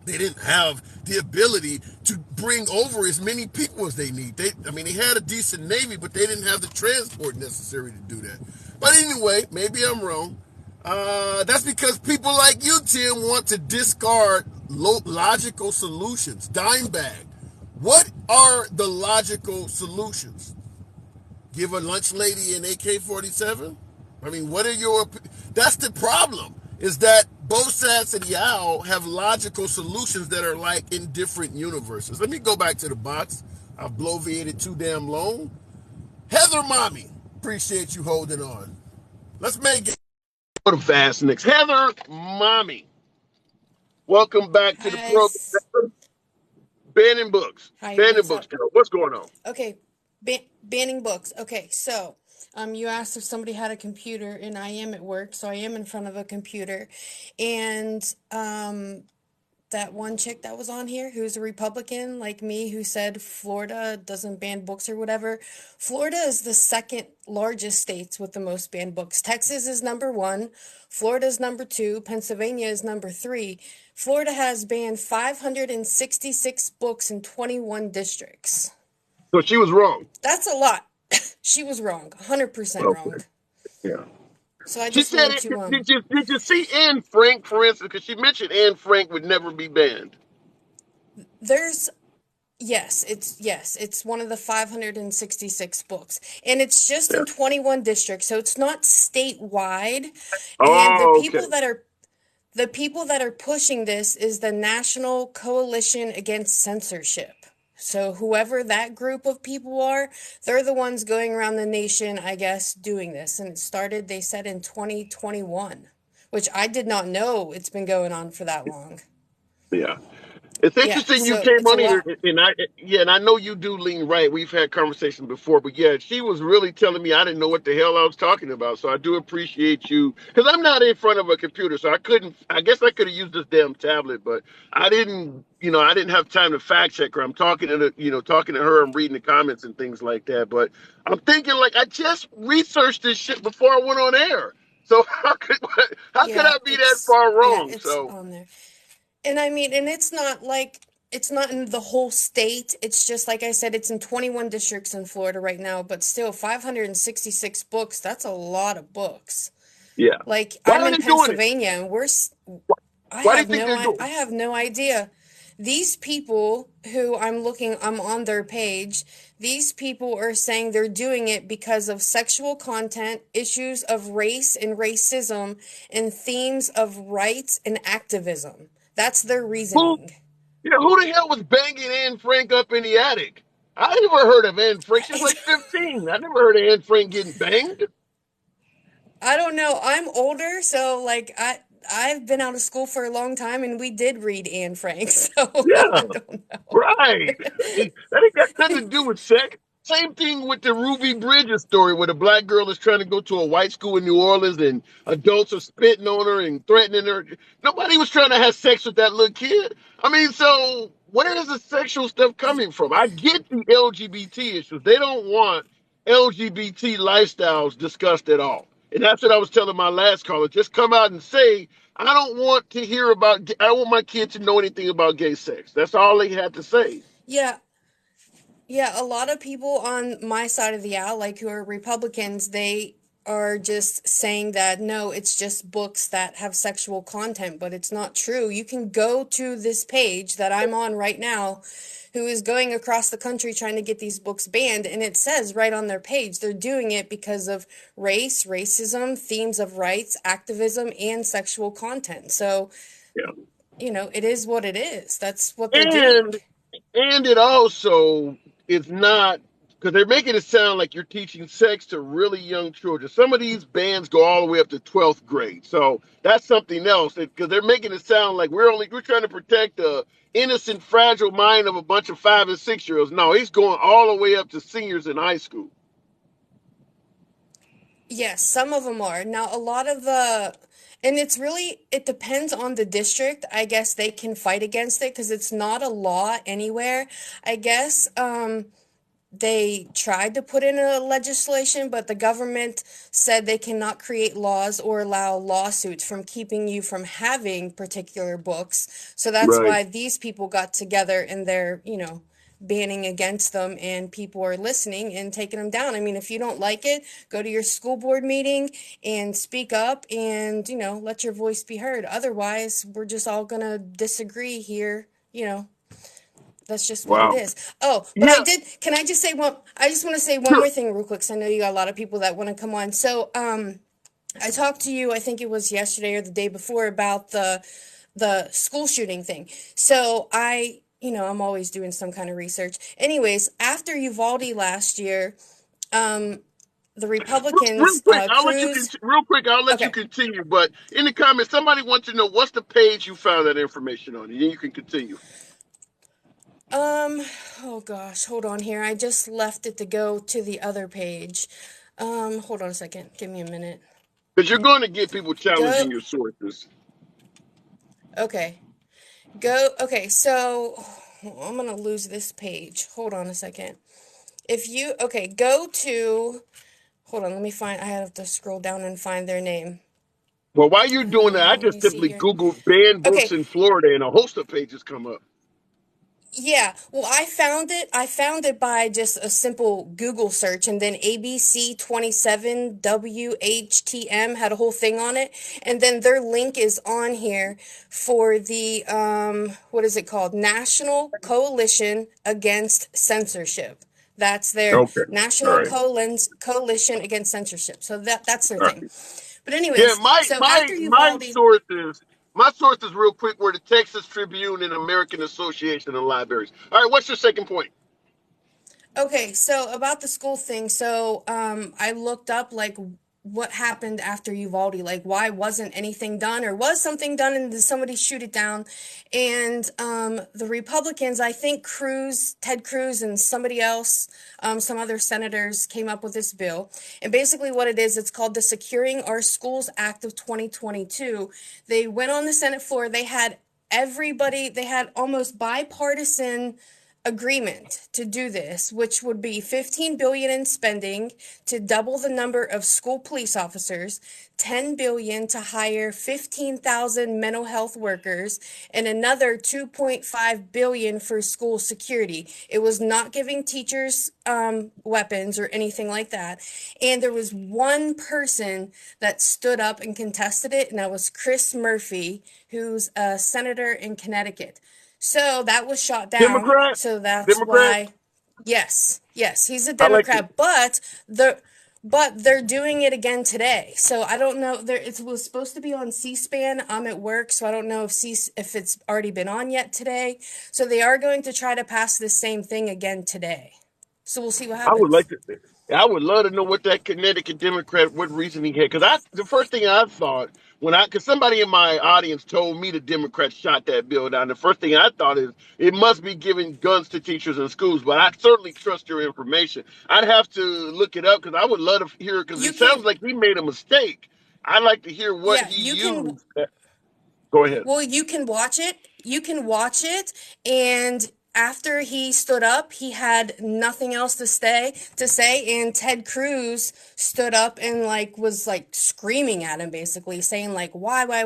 They didn't have the ability to bring over as many people as they need. They had a decent Navy, but they didn't have the transport necessary to do that. But anyway, maybe I'm wrong. That's because people like you, Tim, want to discard logical solutions. Dime bag. What are the logical solutions? Give a lunch lady an AK-47? I mean, what are your... That's the problem, is that both sides of the aisle have logical solutions that are like in different universes. Let me go back to the box. I've bloviated too damn long. Heather Mommy, appreciate you holding on. Let's make it. What a fast next. Heather Mommy, welcome back to the Hi. program. Banning books. Hi, Banning what's books. up? What's going on? Okay, banning books. Okay, so you asked if somebody had a computer, and I am at work, so I am in front of a computer, and that one chick that was on here who's a Republican like me who said Florida doesn't ban books or whatever. Florida is the second largest states with the most banned books. Texas is number one, Florida is number two, Pennsylvania is number three. Florida has banned 566 books in 21 districts. So she was wrong. That's a lot. She was wrong, 100% wrong. Okay. Yeah. So I She just said wanted it. to Did you see Anne Frank, for instance? Because she mentioned Anne Frank would never be banned. there's it's one of the 566 books, and it's just Yeah. in 21 districts, so it's not statewide. And Oh, okay. the people that are pushing this is the National Coalition Against Censorship. So whoever that group of people are, they're the ones going around the nation, I guess, doing this. And it started, they said, in 2021, which I did not know it's been going on for that long. Yeah. It's Yeah, interesting you so came it's a on here, lot. and I know you do lean right. We've had conversations before, but yeah, she was really telling me I didn't know what the hell I was talking about. So I do appreciate you because I'm not in front of a computer, so I couldn't. I guess I could have used this damn tablet, but I didn't. I didn't have time to fact check her. I'm talking to talking to her. I'm reading the comments and things like that. But I'm thinking like I just researched this shit before I went on air. So how could Yeah, I be that far wrong? it's So on there. And I mean, and it's not like it's not in the whole state. It's just like I said, it's in 21 districts in Florida right now, but still 566 books, that's a lot of books. yeah, Like why I'm are in they doing it? Pennsylvania and Why do you think they're doing I it? have no idea. These people who I'm on their page, these people are saying they're doing it because of sexual content, issues of race and racism, and themes of rights and activism. That's their Who reasoning. who the hell was banging Anne Frank up in the attic? I never heard of Anne Frank. She was I, like 15. I never heard of Anne Frank getting banged. I don't know. I'm older, so like I've been out of school for a long time, and we did read Anne Frank, so Yeah, I don't right. know. That ain't got nothing to do with sex. Same thing with the Ruby Bridges story where the black girl is trying to go to a white school in New Orleans and adults are spitting on her and threatening her. Nobody was trying to have sex with that little kid. I mean, so where is the sexual stuff coming from? I get the LGBT issues. They don't want LGBT lifestyles discussed at all. And that's what I was telling my last caller. Just come out and say, I don't want to hear about, I don't want my kid to know anything about gay sex. That's all they had to say. Yeah, yeah, a lot of people on my side of the aisle, like who are Republicans, they are just saying that no, it's just books that have sexual content, but it's not true. You can go to this page that I'm on right now, who is going across the country trying to get these books banned, and it says right on their page they're doing it because of race, racism, themes of rights, activism, and sexual content. So, Yeah. it is what it is. That's what they're doing. And and it also is not because they're making it sound like you're teaching sex to really young children. Some of these bands go all the way up to 12th grade. So that's something else because they're making it sound like we're trying to protect the innocent, fragile mind of a bunch of 5 and 6 year olds. No, he's going all the way up to seniors in high school. Yes, some of them are. Now, a lot of and it depends on the district. I guess they can fight against it because it's not a law anywhere. I guess they tried to put in a legislation, but the government said they cannot create laws or allow lawsuits from keeping you from having particular books. So that's Right. why these people got together and they're, banning against them, and people are listening and taking them down. I mean, if you don't like it, go to your school board meeting and speak up and, let your voice be heard. Otherwise, we're just all going to disagree here, that's just what it Wow. is. Oh, but Yeah. can I just say I just want to say one Sure. more thing real quick, because I know you got a lot of people that want to come on. So, I talked to you, I think it was yesterday or the day before, about the school shooting thing. So I'm always doing some kind of research. Anyways, after Uvalde last year, the Real Republicans, quick, I'll let you Cruz. Okay. continue. But in the comments, somebody wants to know what's the page you found that information on, and then you can continue. Um, oh gosh, hold on here. I just left it to go to the other page. Hold on a second. Give me a minute. Because you're going to get people Go. challenging your sources. Okay. Go. Okay, so I'm gonna lose this page. Hold on a second. Okay, go to, hold on, let me find, I have to scroll down and find their name. Well, while you're doing that, I Let just me see simply here. Googled banned books Okay, in Florida, and a host of pages come up. yeah, well, I found it. I found it by just a simple Google search, and then ABC 27 WHTM had a whole thing on it, and then their link is on here for the what is it called? National Coalition Against Censorship. That's their Okay. All National right. Coalition Against Censorship. So that's their All thing. right. But Yeah, anyways, my so my after my Uvalde. sources, my sources, real quick, were the Texas Tribune and American Association of Libraries. All right, what's your second point? Okay, so about the school thing, so I looked up like what happened after Uvalde, like why wasn't anything done, or was something done and did somebody shoot it down? And the Republicans, I think Ted Cruz, and somebody else, some other senators came up with this bill. And basically what it is, it's called the Securing Our Schools Act of 2022. They went on the Senate floor, they had almost bipartisan agreement to do this, which would be 15 billion in spending to double the number of school police officers, 10 billion to hire 15,000 mental health workers, and another 2.5 billion for school security. It was not giving teachers weapons or anything like that. And there was one person that stood up and contested it, and that was Chris Murphy, who's a senator in Connecticut. So that was shot down. Democrat, So that's Democrat. why, yes, he's a I like it. Democrat, but they're doing it again today. So I don't know. It was supposed to be on C-SPAN. I'm at work, so I don't know if it's already been on yet today. So they are going to try to pass the same thing again today. So we'll see what I would happens. like to. I would love to know what that Connecticut Democrat, what reason he had. Because the first thing I thought because somebody in my audience told me the Democrats shot that bill down. The first thing I thought is it must be giving guns to teachers in schools. But I certainly trust your information. I'd have to look it up because I would love to hear because You it can, sounds like he made a mistake. I'd like to hear what yeah, he you can. used. Go ahead. Well, you can watch it. You can watch it, and after he stood up, he had nothing else to say, and Ted Cruz stood up and was screaming at him, basically saying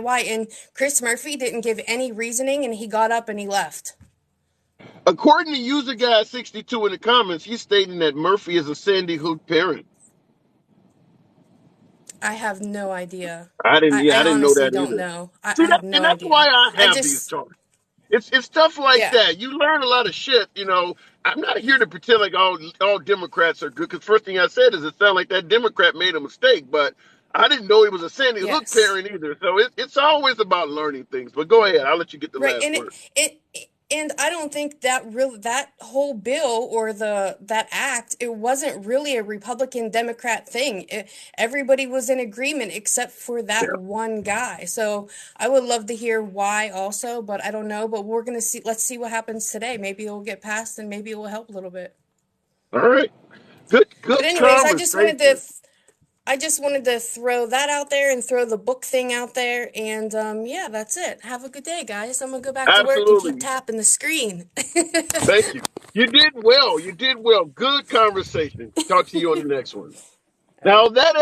why, and Chris Murphy didn't give any reasoning, and he got up and he left. According to user guy 62 in the comments, he's stating that Murphy is a Sandy Hook parent. I have no idea. I didn't. Yeah, I I didn't know honestly that don't either. know. See I that, have no and that's why idea. I I have these just, talks. It's stuff like yeah, that. You learn a lot of shit. I'm not here to pretend like all Democrats are good. Because first thing I said is it sounded like that Democrat made a mistake, but I didn't know he was a Sandy Hook yes. parent either. So it's always about learning things. But go ahead. I'll let you get the Right, last and word. and I don't think that whole bill or that act, it wasn't really a Republican Democrat thing. Everybody was in agreement except for that Yeah. one guy. So I would love to hear why also, but I don't know. But we're gonna see. Let's see what happens today. Maybe it'll get passed, and maybe it will help a little bit. All right. Good. But Good anyways, conversation. I just wanted to throw that out there and throw the book thing out there. And yeah, that's it. Have a good day, guys. I'm going to go back to work and keep Absolutely. tapping the screen. Thank you. You did well. You did well. Good conversation. Talk to you on the next one. All Now right. that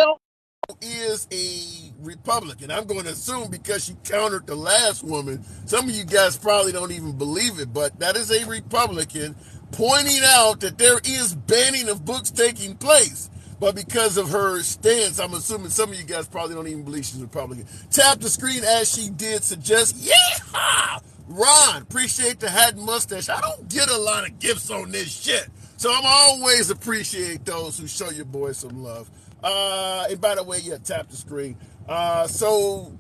is a Republican. I'm going to assume because she countered the last woman. Some of you guys probably don't even believe it, but that is a Republican pointing out that there is banning of books taking place. But because of her stance, I'm assuming some of you guys probably don't even believe she's a Republican. Tap the screen as she did suggest. Yeehaw! Ron, appreciate the hat and mustache. I don't get a lot of gifts on this shit. So I'm always appreciate those who show your boy some love. And by the way, yeah, tap the screen. So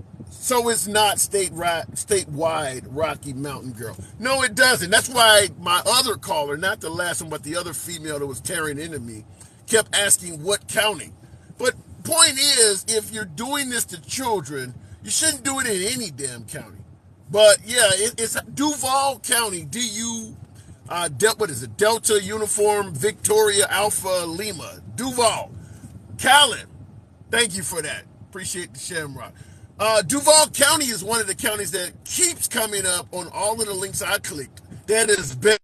it's not statewide Rocky Mountain Girl. No, it doesn't. That's why my other caller, not the last one, but the other female that was tearing into me, kept asking what county. But point is, if you're doing this to children, you shouldn't do it in any damn county. But yeah, it's Duval County, what is it? Delta Uniform Victoria Alpha Lima, Duval. Callan, thank you for that. Appreciate the shamrock. Duval County is one of the counties that keeps coming up on all of the links I clicked. That has been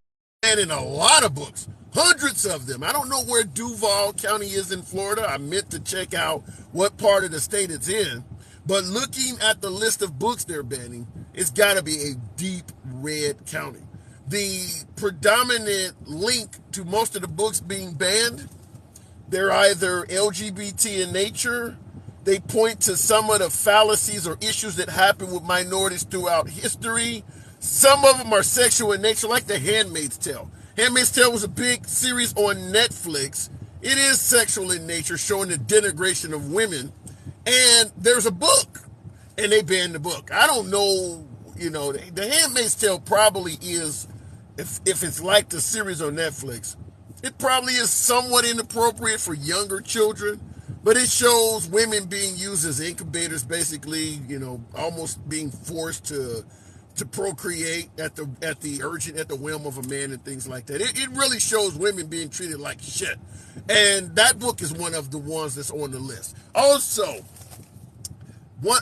in a lot of books, hundreds of them. I don't know where Duval County is in Florida. I meant to check out what part of the state it's in. But looking at the list of books they're banning, it's got to be a deep red county. The predominant link to most of the books being banned, they're either LGBT in nature. They point to some of the fallacies or issues that happen with minorities throughout history. Some of them are sexual in nature, like The Handmaid's Tale. Handmaid's Tale was a big series on Netflix. It is sexual in nature, showing the denigration of women. And there's a book, and they banned the book. I don't know, The Handmaid's Tale probably is, if it's like the series on Netflix, it probably is somewhat inappropriate for younger children, but it shows women being used as incubators, basically, almost being forced to procreate at the whim of a man and things like that. It really shows women being treated like shit. And that book is one of the ones that's on the list. Also,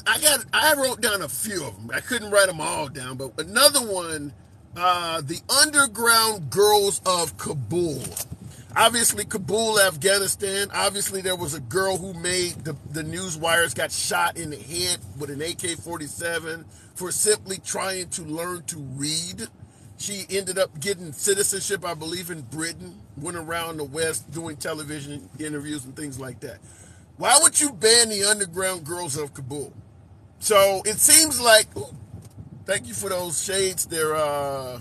I wrote down a few of them. I couldn't write them all down, but another one, the Underground Girls of Kabul. Obviously, Kabul, Afghanistan. Obviously, there was a girl who made the news wires, got shot in the head with an AK-47 for simply trying to learn to read. She ended up getting citizenship, I believe, in Britain, went around the West doing television interviews and things like that. Why would you ban the Underground Girls of Kabul? So it seems like, thank you for those shades. They're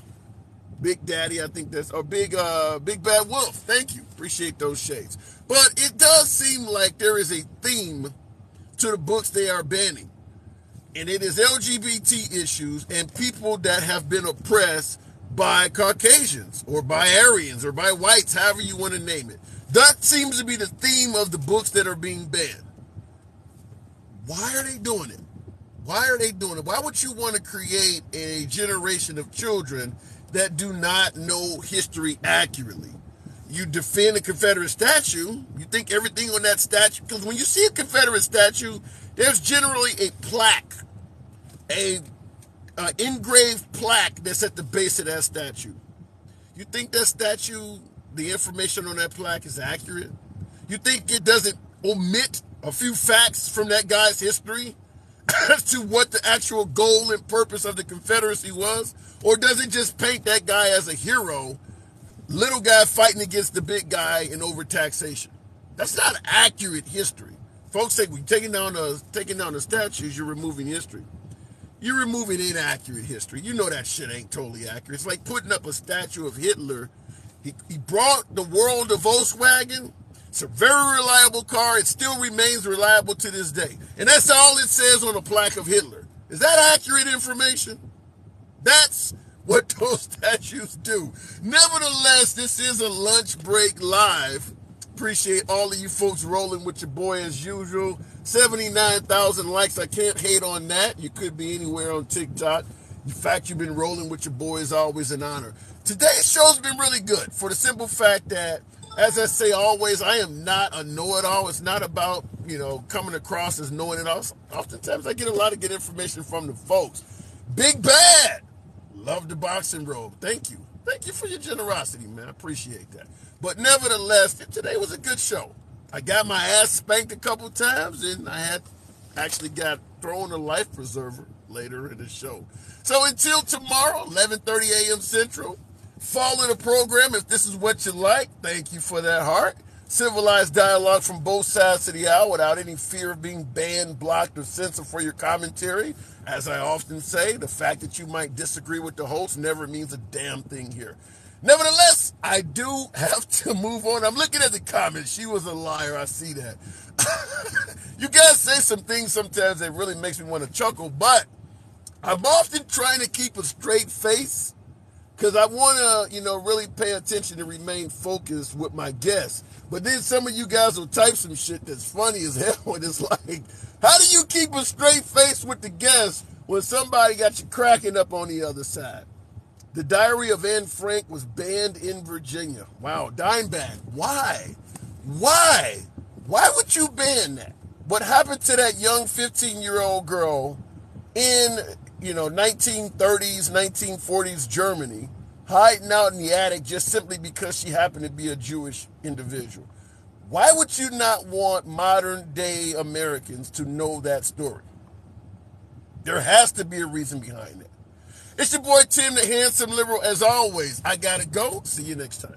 Big Daddy, I think that's, or Big Bad Wolf. Thank you. Appreciate those shades. But it does seem like there is a theme to the books they are banning. And it is LGBT issues and people that have been oppressed by Caucasians or by Aryans or by whites, however you want to name it. That seems to be the theme of the books that are being banned. Why are they doing it? Why are they doing it? Why would you want to create a generation of children that do not know history accurately? You defend a Confederate statue, you think everything on that statue, because when you see a Confederate statue, there's generally a plaque, a engraved plaque that's at the base of that statue. You think that statue, the information on that plaque is accurate? You think it doesn't omit a few facts from that guy's history as to what the actual goal and purpose of the Confederacy was? Or does it just paint that guy as a hero, little guy fighting against the big guy in overtaxation? That's not accurate history. Folks say, well, taking down the statues, you're removing history. You're removing inaccurate history. You know that shit ain't totally accurate. It's like putting up a statue of Hitler. He brought the world a Volkswagen. It's a very reliable car. It still remains reliable to this day. And that's all it says on a plaque of Hitler. Is that accurate information? That's what those statues do. Nevertheless, this is a lunch break live. Appreciate all of you folks rolling with your boy as usual. 79,000 likes. I can't hate on that. You could be anywhere on TikTok. In fact, you've been rolling with your boy is always an honor. Today's show's been really good for the simple fact that, as I say always, I am not a know-it-all. It's not about, coming across as knowing it all. Oftentimes I get a lot of good information from the folks. Big Bad. Love the boxing robe. Thank you. Thank you for your generosity, man. I appreciate that. But nevertheless, today was a good show. I got my ass spanked a couple times, and I had actually got thrown a life preserver later in the show. So until tomorrow, 11:30 a.m. Central, follow the program if this is what you like. Thank you for that heart. Civilized dialogue from both sides of the aisle without any fear of being banned, blocked, or censored for your commentary. As I often say, the fact that you might disagree with the host never means a damn thing here. Nevertheless, I do have to move on. I'm looking at the comments. She was a liar. I see that. You guys say some things sometimes that really makes me want to chuckle, but I'm often trying to keep a straight face because I want to, really pay attention and remain focused with my guests. But then some of you guys will type some shit that's funny as hell, and it's like, how do you keep a straight face with the guests when somebody got you cracking up on the other side? The Diary of Anne Frank was banned in Virginia. Wow, Dimebag. Why? Why? Why would you ban that? What happened to that young 15-year-old girl in, 1930s, 1940s Germany, hiding out in the attic just simply because she happened to be a Jewish individual? Why would you not want modern day Americans to know that story? There has to be a reason behind it. It's your boy Tim, the handsome liberal. As always, I gotta go. See you next time.